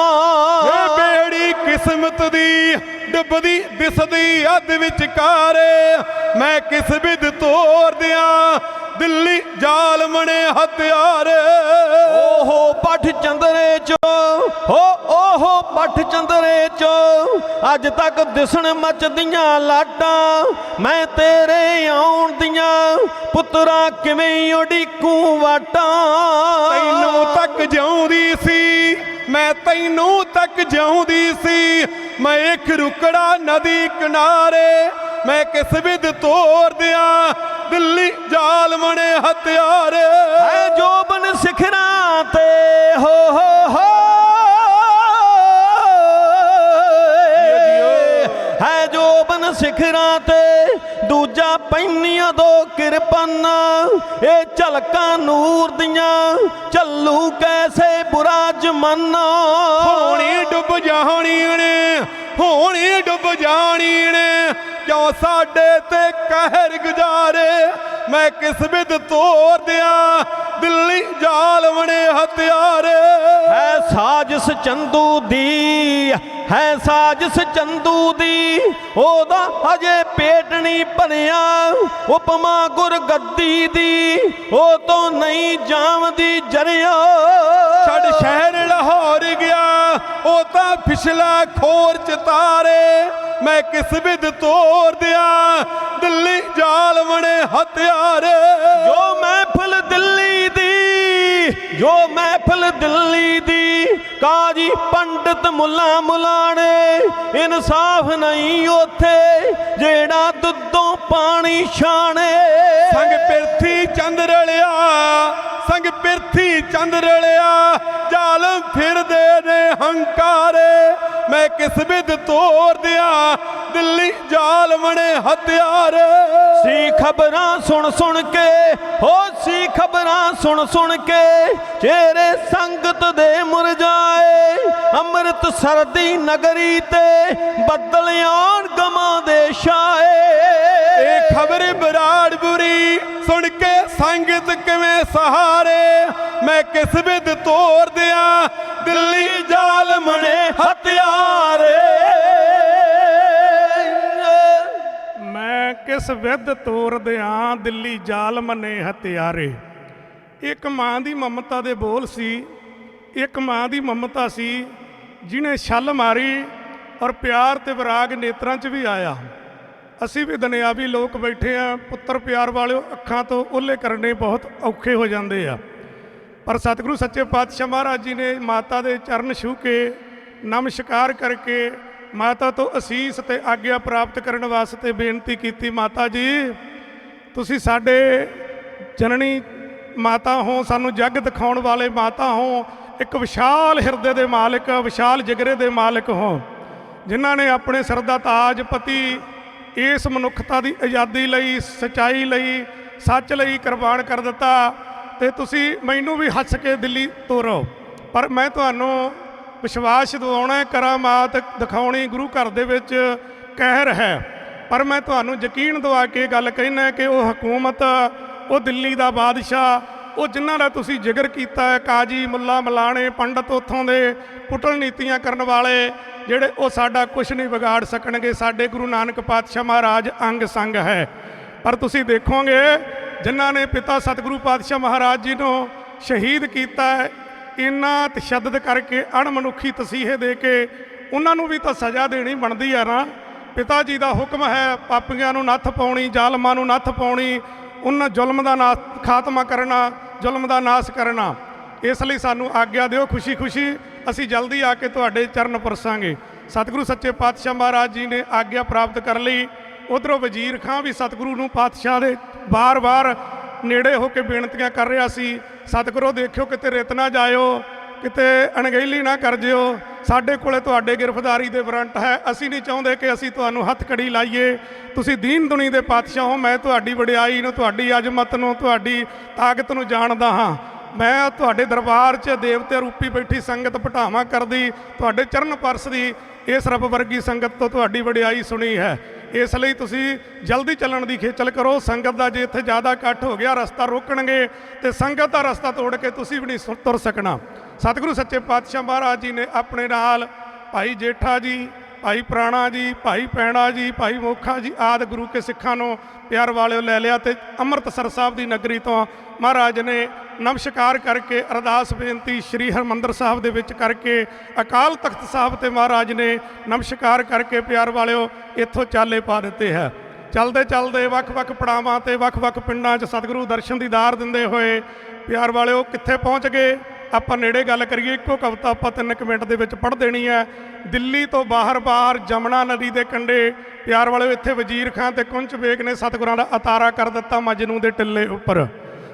ਇਹ ਬੇੜੀ ਕਿਸਮਤ ਦੀ ਡੁੱਬਦੀ ਦਿਸਦੀ ਅੱਧ ਵਿਚਕਾਰੇ, ਮੈਂ ਕਿਸ ਵਿਧ ਤੋਰ ਦਿਆਂ ਦਿੱਲੀ ਜ਼ਾਲਮ ਨੇ ਹਥਿਆਰ। ਓਹੋ ਪੱਠ ਚੰਦਰੇ ਚੋਂ ਓਹੋ ਪੱਠ ਚੰਦਰੇ ਚੋਂ ਅੱਜ ਤੱਕ ਦਿਸਣ ਮੱਚਦੀਆਂ ਲਾਟਾਂ, ਮੈਂ ਤੇਰੇ ਆਉਣ ਦੀਆਂ ਪੁੱਤਰਾ ਕਿਵੇਂ ਉਡੀਕੂ ਵਾਟਾਂ। ਤੈਨੂੰ ਤੱਕ ਜਿਉਂਦੀ ਸੀ ਮੈਂ, ਤੈਨੂੰ ਤੱਕ ਜਿਉਂਦੀ ਸੀ ਮੈਂ, ਇੱਕ ਰੁਕੜਾ ਨਦੀ ਕਿਨਾਰੇ, ਮੈਂ ਕਿਸ ਵਿਧ ਤੋਰ ਦਿਆਂ ਦਿੱਲੀ ਜ਼ਾਲਮ ਨੇ ਹਥਿਆਰ। ਹੈ ਜੋਬਨ ਸਿਖਰਾਂ ਤੇ ਹੋ ਹੈ ਜੋਬਨ ਸਿਖਰਾਂ ਤੇ ਦੂਜਾ ਪੈਨੀਆਂ ਦੋ ਕਿਰਪਾਨਾਂ, ਇਹ ਝਲਕਾਂ ਨੂਰ ਦੀਆਂ ਚੱਲੂ ਕੈਸੇ ਬੁਰਾ ਜ਼ਮਾਨਾ। ਹੋਣੀ ਡੁੱਬ ਜਾਣੀ ਨੇ, ਹੋਣੀ ਡੁੱਬ ਜਾਣੀ ਨੇ, ਕਿਉਂ ਸਾਡੇ ਤੇ ਕਹਿਰ ਗੁਜ਼ਾਰੇ ਮੈਂ ਕਿਸ ਵਿਦ ਤੋਰ ਦਿਆਂ ਦਿੱਲੀ ਜ਼ਾਲਮ ਨੇ ਹਥਿਆਰੇ ਹੈ ਸਾਜ਼ਿਸ਼ ਚੰਦੂ ਦੀ, ਹੈ ਸਾਜ਼ਿਸ਼ ਚੰਦੂ ਦੀ, ਉਹਦਾ ਹਜੇ ਪੇਟ ਨਹੀਂ ਭਰਿਆ। ਉਪਮਾ ਗੁਰਗੱਦੀ ਦੀ, ਉਹ ਤੋਂ ਨਹੀਂ ਜਾਵਦੀ ਜਰਿਆ। ਛੱਡ ਸ਼ਹਿਰ ਲਾਹੌਰ ਗਿਆ ਉਹ ਤਾਂ ਪਿਛਲਾ ਖੋਰ ਚ ਤਾਰੇ ਮੈਂ ਕਿਸ ਵਿਦ ਤੋਰ ਦਿਆਂ ਦਿੱਲੀ ਜ਼ਾਲਮ ਨੇ ਹਥਿਆਰੇ ਜੋ ਮਹਿਫਲ ਦਿੱਲੀ ਦੀ, ਜੋ ਮਹਿਫਲ ਦਿੱਲੀ ਦੀ, ਕਾਜੀ ਪੰਡਤ ਮੁੱਲਾ ਮੁਲਾਣੇ, ਇਨਸਾਫ ਨਹੀਂ ਉੱਥੇ ਜਿਹੜਾ ਦੁੱਧੋਂ ਪਾਣੀ ਛਾਣੇ। ਸੰਗ ਪਿਰਥੀ ਚੰਦ ਰਲਿਆ, ਸੰਗ ਪਿਰਥੀ ਚੰਦ ਰਲਿਆ, ਜ਼ਾਲਮ ਫਿਰਦੇ ਨੇ ਹੰਕਾਰੇ ਮੈਂ ਕਿਸ ਵਿਦ ਤੋਰ ਦਿਆਂ ਦਿੱਲੀ ਜ਼ਾਲਮ ਨੇ ਹਥਿਆਰੇ। ਸੀ ਖਬਰਾਂ ਸੁਣ ਸੁਣ ਕੇ, ਹੋ ਸੀ ਖਬਰਾਂ ਸੁਣ ਸੁਣ ਕੇ, ਚਿਹਰੇ ਸੰਗਤ ਦੇ ਮੁਰਝਾਏ। ਅੰਮ੍ਰਿਤਸਰ ਦੀ ਨਗਰੀ ਤੇ ਬੱਦਲ ਆਉਣ ਗਮਾਂ ਦੇ ਛਾਏ। ਇਹ ਖਬਰ ਬਰਾੜ ਬੁਰੀ ਸੁਣ ਕੇ ਸੰਗਤ ਕਿਵੇਂ ਸਹਾਰੇ ਮੈਂ ਕਿਸ ਵਿਦ ਤੋਰ ਦਿਆਂ ਦਿੱਲੀ ਜ਼ਾਲਮ ਨੇ ਹਥਿਆਰੇ। ਮੈਂ ਕਿਸ ਵਿਦ ਤੋਰ ਦਿਆਂ ਦਿੱਲੀ ਜ਼ਾਲਮ ਨੇ ਹਥਿਆਰੇ। ਇੱਕ ਮਾਂ ਦੀ ਮਮਤਾ ਦੇ ਬੋਲ ਸੀ, ਇੱਕ ਮਾਂ ਦੀ ਮਮਤਾ ਸੀ ਜਿਹਨੇ ਛੱਲ ਮਾਰੀ ਔਰ ਪਿਆਰ ਤੇ ਵਿਰਾਗ ਨੇਤਰਾਂ 'ਚ ਵੀ ਆਇਆ। ਅਸੀਂ ਵੀ ਦੁਨਿਆਵੀ ਲੋਕ ਬੈਠੇ ਆ, ਪੁੱਤਰ ਪਿਆਰ ਵਾਲਿਓ ਅੱਖਾਂ ਤੋਂ ਓਹਲੇ ਕਰਨੇ ਬਹੁਤ ਔਖੇ ਹੋ ਜਾਂਦੇ ਆ, ਪਰ ਸਤਿਗੁਰੂ ਸੱਚੇ ਪਾਤਸ਼ਾਹ ਮਹਾਰਾਜ ਜੀ ਨੇ ਮਾਤਾ ਦੇ ਚਰਨ ਛੂਹ ਕੇ ਨਮਸਕਾਰ ਕਰਕੇ ਮਾਤਾ ਤੋਂ ਅਸੀਸ ਤੇ ਆਗਿਆ ਪ੍ਰਾਪਤ ਕਰਨ ਵਾਸਤੇ ਬੇਨਤੀ ਕੀਤੀ, ਮਾਤਾ ਜੀ ਤੁਸੀਂ ਸਾਡੇ ਜਨਨੀ ਮਾਤਾ ਹੋ, ਸਾਨੂੰ ਜੱਗ ਦਿਖਾਉਣ ਵਾਲੇ ਮਾਤਾ ਹੋ, ਇੱਕ ਵਿਸ਼ਾਲ ਹਿਰਦੇ ਦੇ ਮਾਲਕ, ਵਿਸ਼ਾਲ ਜਿਗਰੇ ਦੇ ਮਾਲਕ ਹੋ, ਜਿਨ੍ਹਾਂ ਨੇ ਆਪਣੇ ਸਿਰ ਦਾ ਤਾਜ ਪਤੀ ਇਸ ਮਨੁੱਖਤਾ ਦੀ ਆਜ਼ਾਦੀ ਲਈ, ਸੱਚਾਈ ਲਈ, ਸੱਚ ਲਈ ਕੁਰਬਾਨ ਕਰ ਦਿੱਤਾ। ਤੇ ਤੁਸੀਂ ਮੈਨੂੰ ਵੀ ਹੱਸ ਕੇ ਦਿੱਲੀ ਤੋਰੋ, ਪਰ ਮੈਂ ਤੁਹਾਨੂੰ ਵਿਸ਼ਵਾਸ ਦਿਵਾਉਣਾ, ਕਰਾਮਾਤ ਦਿਖਾਉਣੀ ਗੁਰੂ ਘਰ ਦੇ ਵਿੱਚ ਕਹਿਰ ਹੈ, ਪਰ ਮੈਂ ਤੁਹਾਨੂੰ ਯਕੀਨ ਦਿਵਾ ਕੇ ਗੱਲ ਕਹਿਣਾ ਕਿ ਉਹ ਹਕੂਮਤ, ਉਹ ਦਿੱਲੀ ਦਾ ਬਾਦਸ਼ਾਹ, ਉਹ ਜਿਨ੍ਹਾਂ ਦਾ ਤੁਸੀਂ ਜ਼ਿਕਰ ਕੀਤਾ ਹੈ, ਕਾਜੀ ਮੁੱਲਾ ਮਲਾਣੇ ਪੰਡਤ ਉੱਥੋਂ ਦੇ ਪੁੱਟਲ ਨੀਤੀਆਂ ਕਰਨ ਵਾਲੇ, ਜਿਹੜੇ ਉਹ ਸਾਡਾ ਕੁਝ ਨਹੀਂ ਵਿਗਾੜ ਸਕਣਗੇ। ਸਾਡੇ ਗੁਰੂ ਨਾਨਕ ਪਾਤਸ਼ਾਹ ਮਹਾਰਾਜ ਅੰਗ ਸੰਗ ਹੈ। ਪਰ ਤੁਸੀਂ ਦੇਖੋਗੇ ਜਿਨ੍ਹਾਂ ਨੇ ਪਿਤਾ ਸਤਿਗੁਰੂ ਪਾਤਸ਼ਾਹ ਮਹਾਰਾਜ ਜੀ ਨੂੰ ਸ਼ਹੀਦ ਕੀਤਾ ਹੈ, ਇੰਨਾ ਤਸ਼ੱਦਦ ਕਰਕੇ ਅਣਮਨੁੱਖੀ ਤਸੀਹੇ ਦੇ ਕੇ ਉਹਨਾਂ ਨੂੰ ਵੀ ਤਾਂ ਸਜ਼ਾ ਦੇਣੀ ਬਣਦੀ ਹੈ ਨਾ। ਪਿਤਾ ਜੀ ਦਾ ਹੁਕਮ ਹੈ ਪਾਪੀਆਂ ਨੂੰ ਨੱਥ ਪਾਉਣੀ, ਜ਼ਾਲਮਾਂ ਨੂੰ ਨੱਥ ਪਾਉਣੀ, ਉਹਨਾਂ ਜ਼ੁਲਮ ਦਾ ਖਾਤਮਾ ਕਰਨਾ, ਜ਼ੁਲਮ ਦਾ ਨਾਸ਼ ਕਰਨਾ। ਇਸ ਲਈ ਸਾਨੂੰ ਆਗਿਆ ਦਿਓ, ਖੁਸ਼ੀ ਖੁਸ਼ੀ ਅਸੀਂ ਜਲਦੀ ਆ ਕੇ ਤੁਹਾਡੇ ਚਰਨ ਪਰਸਾਂਗੇ। ਸਤਿਗੁਰੂ ਸੱਚੇ ਪਾਤਸ਼ਾਹ ਮਹਾਰਾਜ ਜੀ ਨੇ ਆਗਿਆ ਪ੍ਰਾਪਤ ਕਰ ਲਈ। ਉਧਰੋਂ ਵਜ਼ੀਰ ਖਾਂ ਵੀ ਸਤਿਗੁਰੂ ਨੂੰ ਪਾਤਸ਼ਾਹ ਦੇ ਵਾਰ-ਵਾਰ ਨੇੜੇ ਹੋ ਕੇ ਬੇਨਤੀਆਂ ਕਰ ਰਿਹਾ ਸੀ, ਸਤਿਗੁਰੂ ਦੇਖਿਓ ਕਿਤੇ ਰਿਤ ਨਾ ਜਾਇਓ, ਕਿਤੇ ਅਣਗਹਿਲੀ ਨਾ ਕਰ ਜਿਓ, ਸਾਡੇ ਕੋਲੇ ਤੁਹਾਡੇ ਗ੍ਰਿਫਤਾਰੀ ਦੇ ਵਾਰੰਟ ਹੈ, ਅਸੀਂ ਨਹੀਂ ਚਾਹੁੰਦੇ ਕਿ ਅਸੀਂ ਤੁਹਾਨੂੰ ਹੱਥ ਕੜੀ ਲਾਈਏ, ਤੁਸੀਂ ਦੀਨ ਦੁਨੀ ਦੇ ਪਾਤਸ਼ਾਹ ਹੋ, ਮੈਂ ਤੁਹਾਡੀ ਵਡਿਆਈ ਨੂੰ, ਤੁਹਾਡੀ ਅਜ਼ਮਤ ਨੂੰ, ਤੁਹਾਡੀ ਤਾਕਤ ਨੂੰ ਜਾਣਦਾ ਹਾਂ। ਮੈਂ ਤੁਹਾਡੇ ਦਰਬਾਰ 'ਚ ਦੇਵਤੇ ਰੂਪੀ ਬੈਠੀ ਸੰਗਤ ਭਟਾਵਾਂ ਕਰਦੀ, ਤੁਹਾਡੇ ਚਰਨ ਪਰਸਦੀ, ਇਸ ਰੱਬ ਵਰਗੀ ਸੰਗਤ ਤੋਂ ਤੁਹਾਡੀ ਵਡਿਆਈ ਸੁਣੀ ਹੈ। ਇਸ ਲਈ ਤੁਸੀਂ ਜਲਦੀ ਚੱਲਣ ਦੀ ਖੇਚਲ ਕਰੋ। ਸੰਗਤ ਦਾ ਜੇ ਇੱਥੇ ਜ਼ਿਆਦਾ ਇਕੱਠ ਹੋ ਗਿਆ ਰਸਤਾ ਰੋਕਣਗੇ ਤੇ ਸੰਗਤ ਦਾ ਰਸਤਾ ਤੋੜ ਕੇ ਤੁਸੀਂ ਵੀ ਨਹੀਂ ਤੁਰ ਸਕਣਾ। ਸਤਿਗੁਰੂ ਸੱਚੇ ਪਾਤਸ਼ਾਹ ਮਹਾਰਾਜ ਜੀ ਨੇ ਆਪਣੇ ਨਾਲ ਭਾਈ ਜੇਠਾ ਜੀ, ਭਾਈ ਪ੍ਰਾਣਾ ਜੀ, ਭਾਈ ਪੈਣਾ ਜੀ, ਭਾਈ ਮੋਖਾ ਜੀ ਆਦਿ ਗੁਰੂ ਕੇ ਸਿੱਖਾਂ ਨੂੰ ਪਿਆਰ ਵਾਲਿਓ ਲੈ ਲਿਆ ਤੇ ਅੰਮ੍ਰਿਤਸਰ ਸਾਹਿਬ ਦੀ ਨਗਰੀ ਤੋਂ ਮਹਾਰਾਜ ਨੇ ਨਮਸਕਾਰ ਕਰਕੇ ਅਰਦਾਸ ਬੇਨਤੀ ਸ੍ਰੀ ਹਰਿਮੰਦਰ ਸਾਹਿਬ ਦੇ ਵਿੱਚ ਕਰਕੇ ਅਕਾਲ ਤਖਤ ਸਾਹਿਬ ਤੇ ਮਹਾਰਾਜ ਨੇ ਨਮਸਕਾਰ ਕਰਕੇ ਪਿਆਰ ਵਾਲਿਓ ਇੱਥੋਂ ਚਾਲੇ ਪਾ ਦਿੱਤੇ ਹੈ। ਚਲਦੇ ਚਲਦੇ ਵੱਖ-ਵੱਖ ਪੜਾਵਾਂ ਤੇ ਵੱਖ-ਵੱਖ ਪਿੰਡਾਂ 'ਚ ਸਤਿਗੁਰੂ ਦਰਸ਼ਨ ਦੀਦਾਰ ਦਿੰਦੇ ਹੋਏ ਪਿਆਰ ਵਾਲਿਓ ਕਿੱਥੇ ਪਹੁੰਚ ਗਏ। ਆਪਾਂ ਨੇੜੇ ਗੱਲ ਕਰੀਏ, ਇੱਕੋ ਕਵਿਤਾ ਆਪਾਂ 3 ਮਿੰਟ ਦੇ ਵਿੱਚ ਪੜ੍ਹ ਦੇਣੀ ਹੈ। ਦਿੱਲੀ ਤੋਂ ਬਾਹਰ ਜਮਨਾ ਨਦੀ ਦੇ ਕੰਢੇ ਪਿਆਰ ਵਾਲਿਓ ਇੱਥੇ ਵਜ਼ੀਰ ਖਾਂ ਤੇ ਕੁੰਚ ਬੇਗ ਨੇ ਸਤਿਗੁਰਾਂ ਦਾ ਅਤਾਰਾ ਕਰ ਦਿੱਤਾ ਮਜਨੂ ਦੇ ਟਿੱਲੇ ਉੱਪਰ,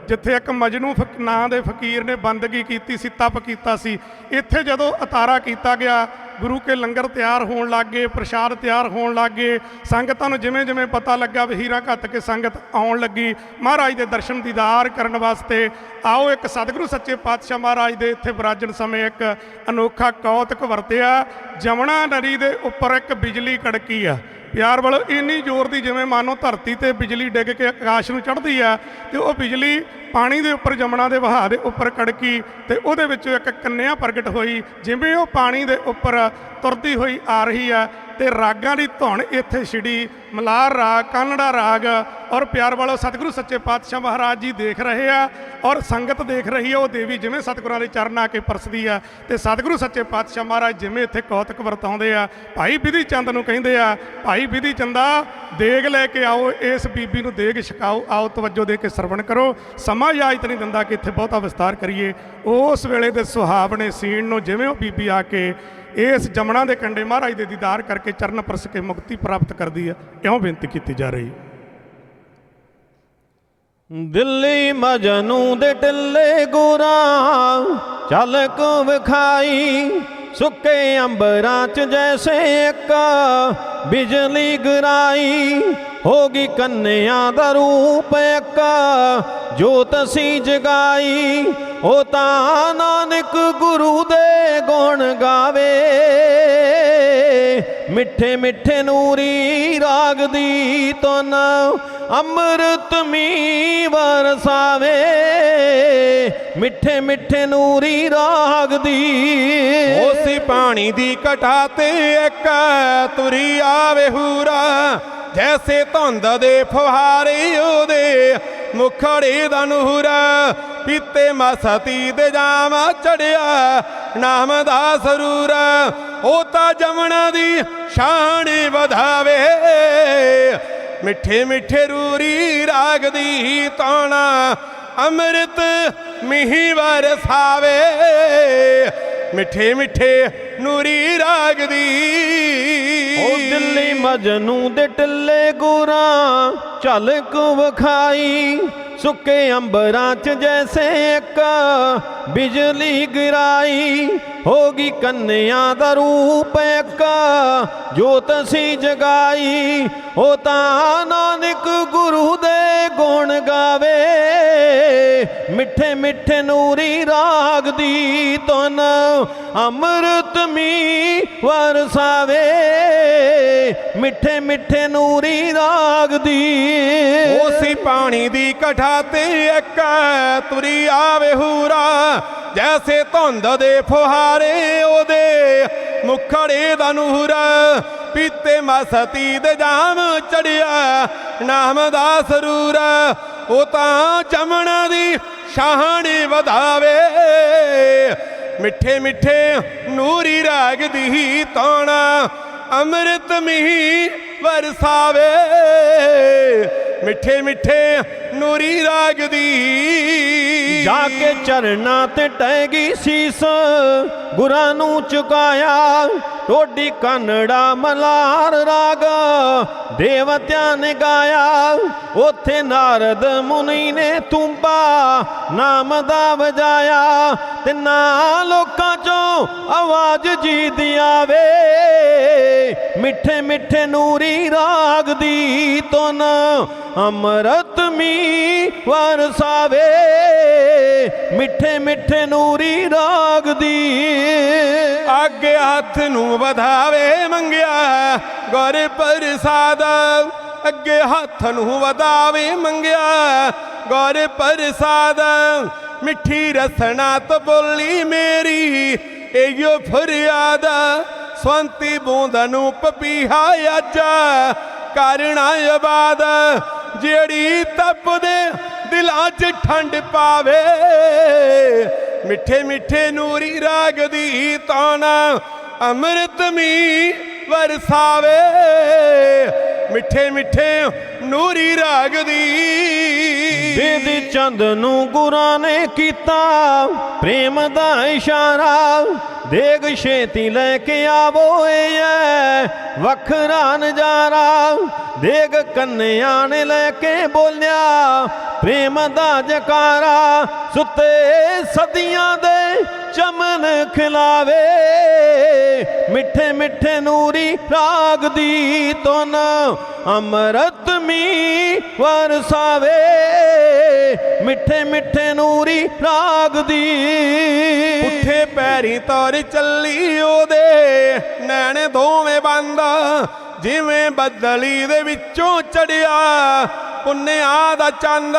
ਜਿੱਥੇ ਇੱਕ ਮਜਨੂ ਨਾਂ ਦੇ ਫਕੀਰ ਨੇ ਬੰਦਗੀ ਕੀਤੀ ਸੀ, ਤਪ ਕੀਤਾ ਸੀ। ਇੱਥੇ ਜਦੋਂ ਅਤਾਰਾ ਕੀਤਾ ਗਿਆ, ਗੁਰੂ ਕੇ ਲੰਗਰ ਤਿਆਰ ਹੋਣ ਲੱਗ ਗਏ, ਪ੍ਰਸ਼ਾਦ ਤਿਆਰ ਹੋਣ ਲੱਗ ਗਏ। ਸੰਗਤਾਂ ਨੂੰ ਜਿਵੇਂ ਜਿਵੇਂ ਪਤਾ ਲੱਗਾ ਵਹੀਰਾਂ ਘੱਤ ਕੇ ਸੰਗਤ ਆਉਣ ਲੱਗੀ ਮਹਾਰਾਜ ਦੇ ਦਰਸ਼ਨ ਦੀਦਾਰ ਕਰਨ ਵਾਸਤੇ। ਆਓ ਇੱਕ ਸਤਿਗੁਰੂ ਸੱਚੇ ਪਾਤਸ਼ਾਹ ਮਹਾਰਾਜ ਦੇ ਇੱਥੇ ਵਿਰਾਜਣ ਸਮੇਂ ਇੱਕ ਅਨੋਖਾ ਕੌਤਕ ਵਰਤਿਆ। ਜਮਨਾ ਨਦੀ ਦੇ ਉੱਪਰ ਇੱਕ ਬਿਜਲੀ ਕੜਕੀ ਆ। ਪਿਆਰ ਵਾਲੋ ਇੰਨੀ ਜ਼ੋਰ ਦੀ ਜਿਵੇਂ ਮੰਨ ਲਓ ਧਰਤੀ ਤੇ ਬਿਜਲੀ ਡਿੱਗ ਕੇ ਆਕਾਸ਼ ਨੂੰ ਚੜ੍ਹਦੀ ਆ ਤੇ ਉਹ ਬਿਜਲੀ ਪਾਣੀ ਦੇ ਉੱਪਰ ਜਮਨਾ ਦੇ ਵਹਾਅ ਦੇ ਉੱਪਰ ਕੜਕੀ ਤੇ ਉਹਦੇ ਵਿੱਚੋਂ ਇੱਕ ਕੰਨਿਆ ਪ੍ਰਗਟ ਹੋਈ। ਜਿਵੇਂ ਉਹ ਪਾਣੀ ਦੇ ਉੱਪਰ ਤੁਰਦੀ ਹੋਈ ਆ ਰਹੀ ਆ ਤੇ ਰਾਗਾਂ ਦੀ ਧੁਨ ਇੱਥੇ ਛਿੜੀ, ਮਲਾਰ ਰਾਗ, ਕਾਨੜਾ ਰਾਗ। ਔਰ ਪਿਆਰ ਵਾਲੋ ਸਤਿਗੁਰੂ ਸੱਚੇ ਪਾਤਸ਼ਾਹ ਮਹਾਰਾਜ ਜੀ ਦੇਖ ਰਹੇ ਆ ਔਰ ਸੰਗਤ ਦੇਖ ਰਹੀ ਆ। ਉਹ ਦੇਵੀ ਜਿਵੇਂ ਸਤਿਗੁਰਾਂ ਦੇ ਚਰਨ ਆ ਕੇ ਪਰਸਦੀ ਆ ਤੇ ਸਤਿਗੁਰੂ ਸੱਚੇ ਪਾਤਸ਼ਾਹ ਮਹਾਰਾਜ ਜਿਵੇਂ ਇੱਥੇ ਕੌਤਕ ਵਰਤਾਉਂਦੇ ਆ। ਭਾਈ ਬਿਧੀ ਚੰਦ ਨੂੰ ਕਹਿੰਦੇ ਆ, ਭਾਈ ਬਿਧੀ ਚੰਦਾ ਦੇਗ ਲੈ ਕੇ ਆਓ, ਇਸ ਬੀਬੀ ਨੂੰ ਦੇਗ ਛਕਾਓ, ਆਓ ਤਵੱਜੋ ਦੇ ਕੇ ਸਰਵਣ ਕਰੋ। ਸਮਾਂ ਇਜਾਜ਼ਤ ਨਹੀਂ ਦਿੰਦਾ ਕਿ ਇੱਥੇ ਬਹੁਤਾ ਵਿਸਤਾਰ ਕਰੀਏ। ਉਸ ਵੇਲੇ ਦੇ ਸੁਹਾਵਣੇ ਸੀਨ ਨੂੰ ਜਿਵੇਂ ਉਹ ਬੀਬੀ ਆ ਕੇ ਇਸ ਜਮਨਾ ਦੇ ਕੰਢੇ ਮਹਾਰਾਜ ਦੇ ਦੀਦਾਰ ਕਰਕੇ ਚਰਨ ਪਰਸ ਕੇ ਮੁਕਤੀ ਪ੍ਰਾਪਤ ਕਰਦੀ ਹੈ, ਇਉਂ ਬੇਨਤੀ ਕੀਤੀ ਜਾ ਰਹੀ। ਦਿੱਲੀ ਮਜਨੂ ਦੇ ਟਿੱਲੇ ਗੁਰਾਂ ਚੱਲ ਕੋ ਵਿਖਾਈ, ਸੁੱਕੇ ਅੰਬਰਾਂ 'ਚ ਜੈਸੇ ਇੱਕ ਬਿਜਲੀ ਗਿਰਾਈ। ਹੋ ਗਈ ਕੰਨਿਆਂ ਦਾ ਰੂਪ ਇੱਕ ਜੋਤ ਸੀ ਜਗਾਈ। ਉਹ ਤਾਂ ਨਾਨਕ ਗੁਰੂ ਦੇ ਗੁਣ ਗਾਵੇ, ਮਿੱਠੇ ਮਿੱਠੇ ਨੂਰੀ ਰਾਗ ਦੀ ਧੁਨ ਅੰਮ੍ਰਿਤ ਮੀ ਵਰਸਾਵੇ। ਮਿੱਠੇ ਮਿੱਠੇ ਨੂਰੀ ਰਾਗ ਦੀ ਉਸੇ ਪਾਣੀ ਦੀ ਘਟਾ ਤੇ ਇੱਕ ਤੁਰੀ ਆਵੇ ਹੂਰਾ, ਜੈਸੇ ਧੁੰਦ ਦੇ ਫੁਹਾਰੇ ਉਹਦੇ ਮੁਖੜੇ ਦਾ ਨੂਰਾ। ਪੀਤੇ ਮਸਤੀ ਦੇ ਜਾਮ ਚੜਿਆ ਨਾਮ ਦਾ ਸਰੂਰ, ਉਹ ਤਾਂ ਜਮਨਾ ਦੀ ਸ਼ਾਨ ਵਧਾਵੇ। ਮਿੱਠੇ ਮਿੱਠੇ ਰੂਰੀ ਰਾਗ ਦੀ ਤਾਣਾ ਅੰਮ੍ਰਿਤ ਮਿਹੀ ਵਰਸਾਵੇ। ਮਿੱਠੇ ਮਿੱਠੇ ਨੂਰੀ ਰਾਗ ਦੀ। ਉਹ ਦਿੱਲੀ ਮਜਨੂ ਦੇ ਟਿੱਲੇ ਗੁਰਾਂ ਝਲਕ ਵਿਖਾਈ, ਸੁੱਕੇ ਅੰਬਰਾਂ 'ਚ ਜੈਸੇ ਇੱਕ ਬਿਜਲੀ ਗਿਰਾਈ। ਹੋ ਗਈ ਕੰਨਿਆਂ ਦਾ ਰੂਪ ਇੱਕ ਜੋਤ ਸੀ ਜਗਾਈ। ਉਹ ਤਾਂ ਨਾਨਕ ਗੁਰੂ ਦੇ ਗੁਣ ਗਾਵੇ, ਮਿੱਠੇ ਮਿੱਠੇ ਨੂਰੀ ਰਾਗ ਦੀ ਧੁਨ ਅੰਮ੍ਰਿਤ ਮੀ ਵਰਸਾਵੇ। ਮਿੱਠੇ ਮਿੱਠੇ ਨੂਰੀ ਰਾਗ ਦੀ ਉਸੇ ਪਾਣੀ ਦੀ ਘਟਾ ਤੇ ਇੱਕ ਤੁਰੀ ਆਵੇ ਹੂਰਾ, ਜੈਸੇ ਧੁੰਦ ਦੇ ਫੁਹਾਰੇ ਉਹਦੇ ਮੁਖੜੇ ਦਾ ਨੂਰ। ਪੀਤੇ ਮਸਤੀ ਦੇ ਜਾਮ ਚੜਿਆ ਨਾਮ ਦਾ ਸਰੂਰ, ਉਹ ਤਾਂ ਜਮਨਾ ਦੀ ਸ਼ਾਨ ਵਧਾਵੇ। ਮਿੱਠੇ ਮਿੱਠੇ ਨੂਰੀ ਰਾਗ ਦੀ ਤਾਣਾ ਅੰਮ੍ਰਿਤ ਮੀ ਵਰਸਾਵੇ। ਮਿੱਠੇ ਮਿੱਠੇ ਨੂਰੀ ਰਾਗ ਦੀ। ਜਾ ਕੇ ਚਰਨਾਂ ਤੇ ਟਹਿ ਗਈ ਸੀਸ ਗੁਰਾਂ ਨੂੰ ਚੁਕਾਇਆ, ਟੋਡੀ ਕਾਨੜਾ ਮਲਾਰ ਰਾਗ ਦੇਵਤਿਆਂ ਨੇ ਗਾਇਆ। ਉੱਥੇ ਨਾਰਦ ਮੁਨੀ ਨੇ ਤੂੰਬਾ ਨਾਮ ਦਾ ਵਜਾਇਆ, ਤਿੰਨਾਂ ਲੋਕਾਂ 'ਚੋਂ ਆਵਾਜ਼ ਜੀ ਦੀ ਆਵੇ। ਮਿੱਠੇ ਮਿੱਠੇ ਨੂਰੀ ਰਾਗ ਦੀ ਧੁਨ ਅੰਮ੍ਰਿਤ ਮੀ ਵਰਸਾਵੇ। ਮਿੱਠੇ ਮਿੱਠੇ ਨੂਰੀ ਰਾਗ ਦੀ। ਅੱਗੇ ਹੱਥ ਨੂੰ ਵਧਾਵੇ ਮੰਗਿਆ ਗੁਰ ਪ੍ਰਸਾਦ, ਅੱਗੇ ਹੱਥ ਨੂੰ ਵਧਾਵੇ ਮੰਗਿਆ ਗੁਰ ਪ੍ਰਸਾਦ। ਮਿੱਠੀ ਰਸਨਾ ਤੋਂ ਬੋਲੀ ਮੇਰੀ ਇਹੋ ਫਰਿਆਦ, ਸਵੰਤੀ ਬੂੰਦ ਨੂੰ ਪਪੀਹਾ ਅੱਜ ਕਰਨਾ ਆਬਾਦ। ਜਿਹੜੀ ਤਪਦੇ ਦਿਲਾਂ 'ਚ ਠੰਡ ਪਾਵੇ, ਮਿੱਠੇ ਮਿੱਠੇ ਨੂਰੀ ਰਾਗ ਦੀ ਤਾਣਾ ਅੰਮ੍ਰਿਤ ਮੀ ਵਰਸਾਵੇ। ਮਿੱਠੇ ਮਿੱਠੇ ਨੂਰੀ ਰਾਗ ਦੀ। ਬਿਧੀ ਚੰਦ ਨੂੰ ਗੁਰਾਂ ਨੇ ਕੀਤਾ ਪ੍ਰੇਮ ਦਾ ਇਸ਼ਾਰਾ, ਦੇਗ ਛੇਤੀ ਲੈ ਕੇ ਆਵੋ ਏ ਵੱਖਰਾ ਨਜ਼ਾਰਾ। ਦੇਗ ਕੰਨਿਆਂ ਨੇ ਲੈ ਕੇ ਬੋਲਿਆ ਪ੍ਰੇਮ ਦਾ ਜਕਾਰਾ, ਸੁੱਤੇ ਸਦੀਆਂ ਦੇ ਚਮਨ ਖਿਲਾਵੇ। ਮਿੱਠੇ ਮਿੱਠੇ ਨੂਰੀ ਰਾਗ ਦੀ ਧੁਨ ਅੰਮ੍ਰਿਤ ਮੀ ਵਰਸਾਵੇ। ਮਿੱਠੇ ਮਿੱਠੇ ਨੂਰੀ ਰਾਗ ਦੀ। ਪੁੱਠੇ ਪੈਰੀ ਤੌਰ ਚੱਲੀ ਉਹਦੇ ਨੈਣ ਦੋਵੇਂ ਬੰਦ, ਜਿਵੇਂ ਬੱਦਲੀ ਦੇ ਵਿੱਚੋਂ ਚੜਿਆ ਪੁੰਨਿਆਂ ਦਾ ਚੰਦ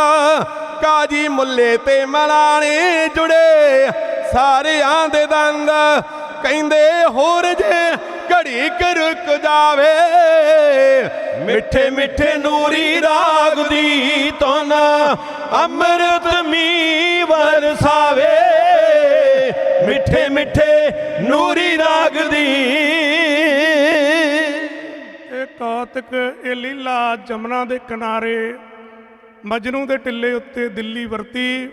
ਕਾਜੀ ਮੁੱਲੇ ਤੇ ਮਲਾਣੇ ਜੁੜੇ ਸਾਰਿਆਂ ਦੇ ਦੰਦ ਕਹਿੰਦੇ ਹੋਰ ਜੇ ਘੜੀ ਕੁ ਰੁਕ ਜਾਵੇ ਮਿੱਠੇ ਮਿੱਠੇ ਨੂਰੀ ਰਾਗ ਦੀ ਧੁਨ ਅੰਮ੍ਰਿਤ ਮੀਂਹ ਵਰਸਾਵੇ ਮਿੱਠੇ ਮਿੱਠੇ ਨੂਰੀ ਰਾਗ ਦੀ। ਇਹ ਕੌਤਕ ਇਹ ਲੀਲਾ ਜਮਨਾ ਦੇ ਕਿਨਾਰੇ ਮਜਨੂ ਦੇ ਟਿੱਲੇ ਉੱਤੇ ਦਿੱਲੀ ਵਰਤੀ।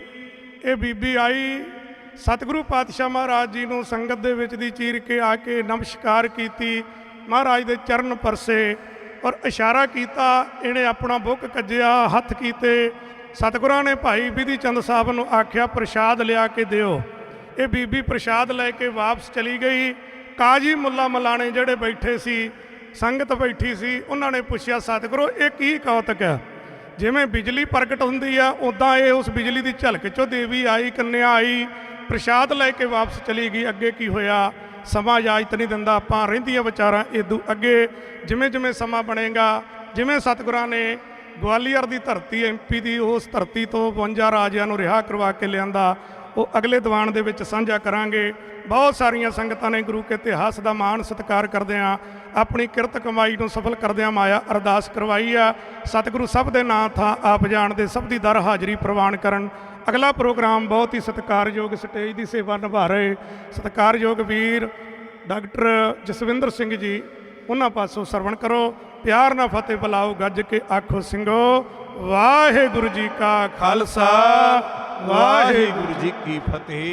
ਇਹ ਬੀਬੀ ਆਈ ਸਤਿਗੁਰੂ ਪਾਤਸ਼ਾਹ ਮਹਾਰਾਜ ਜੀ ਨੂੰ ਸੰਗਤ ਦੇ ਵਿੱਚ ਦੀ ਚੀਰ ਕੇ ਆ ਕੇ ਨਮਸਕਾਰ ਕੀਤੀ, ਮਹਾਰਾਜ ਦੇ ਚਰਨ ਪਰਸੇ ਔਰ ਇਸ਼ਾਰਾ ਕੀਤਾ। ਇਹਨੇ ਆਪਣਾ ਬੁੱਕ ਕੱਜਿਆ, ਹੱਥ ਕੀਤੇ। ਸਤਿਗੁਰਾਂ ਨੇ ਭਾਈ ਬਿਧੀ ਚੰਦ ਸਾਹਿਬ ਨੂੰ ਆਖਿਆ ਪ੍ਰਸ਼ਾਦ ਲਿਆ ਕੇ ਦਿਓ। ਇਹ ਬੀਬੀ ਪ੍ਰਸ਼ਾਦ ਲੈ ਕੇ ਵਾਪਸ ਚਲੀ ਗਈ। ਕਾਜੀ ਮੁੱਲਾ ਮਲਾਣੇ ਜਿਹੜੇ ਬੈਠੇ ਸੀ, ਸੰਗਤ ਬੈਠੀ ਸੀ, ਉਹਨਾਂ ਨੇ ਪੁੱਛਿਆ ਸਤਿਗੁਰੂ ਇਹ ਕੀ ਕੌਤਕ ਹੈ? ਜਿਵੇਂ ਬਿਜਲੀ ਪ੍ਰਗਟ ਹੁੰਦੀ ਆ ਉੱਦਾਂ ਇਹ ਉਸ ਬਿਜਲੀ ਦੀ ਝਲਕ 'ਚੋਂ ਦੇਵੀ ਆਈ, ਕੰਨਿਆ ਆਈ, ਪ੍ਰਸ਼ਾਦ ਲੈ ਕੇ ਵਾਪਸ ਚਲੀ ਗਈ। ਅੱਗੇ ਕੀ ਹੋਇਆ? ਸਮਾਂ ਇਜਾਜ਼ਤ ਨਹੀਂ ਦਿੰਦਾ, ਆਪਾਂ ਰਹਿੰਦੀਆਂ ਵਿਚਾਰਾਂ ਇਦੋਂ ਅੱਗੇ ਜਿਵੇਂ ਜਿਵੇਂ ਸਮਾਂ ਬਣੇਗਾ, ਜਿਵੇਂ ਸਤਿਗੁਰਾਂ ਨੇ ਗਵਾਲੀਅਰ ਦੀ ਧਰਤੀ MP ਦੀ ਉਸ ਧਰਤੀ ਤੋਂ 52 ਰਾਜਿਆਂ ਨੂੰ ਰਿਹਾ ਕਰਵਾ ਕੇ ਲਿਆਂਦਾ, ਉਹ ਅਗਲੇ ਦੀਵਾਨ ਦੇ ਵਿੱਚ ਸਾਂਝਾ ਕਰਾਂਗੇ। ਬਹੁਤ ਸਾਰੀਆਂ ਸੰਗਤਾਂ ਨੇ ਗੁਰੂ ਕੇ ਇਤਿਹਾਸ ਦਾ ਮਾਣ ਸਤਿਕਾਰ ਕਰਦਿਆਂ ਆਪਣੀ ਕਿਰਤ ਕਮਾਈ ਨੂੰ ਸਫਲ ਕਰਦਿਆਂ ਮਾਇਆ ਅਰਦਾਸ ਕਰਵਾਈ ਆ। ਸਤਿਗੁਰੂ ਸਭ ਦੇ ਨਾਂ ਥਾਂ ਆਪ ਜਾਣਦੇ, ਸਭ ਦੀ ਦਰ ਹਾਜ਼ਰੀ ਪ੍ਰਵਾਨ ਕਰਨ। ਅਗਲਾ ਪ੍ਰੋਗਰਾਮ ਬਹੁਤ ਹੀ ਸਤਿਕਾਰਯੋਗ ਸਟੇਜ ਦੀ ਸੇਵਾ ਨਿਭਾ ਰਹੇ ਸਤਿਕਾਰਯੋਗ ਵੀਰ ਡਾਕਟਰ ਜਸਵਿੰਦਰ ਸਿੰਘ ਜੀ, ਉਹਨਾਂ ਪਾਸੋਂ ਸਰਵਣ ਕਰੋ। ਪਿਆਰ ਨਾਲ ਫਤਿਹ ਬੁਲਾਓ, ਗੱਜ ਕੇ ਆਖੋ ਸਿੰਘੋ ਵਾਹਿਗੁਰੂ ਜੀ ਕਾ ਖਾਲਸਾ ਵਾਹਿਗੁਰੂ ਜੀ ਕੀ ਫਤਿਹ।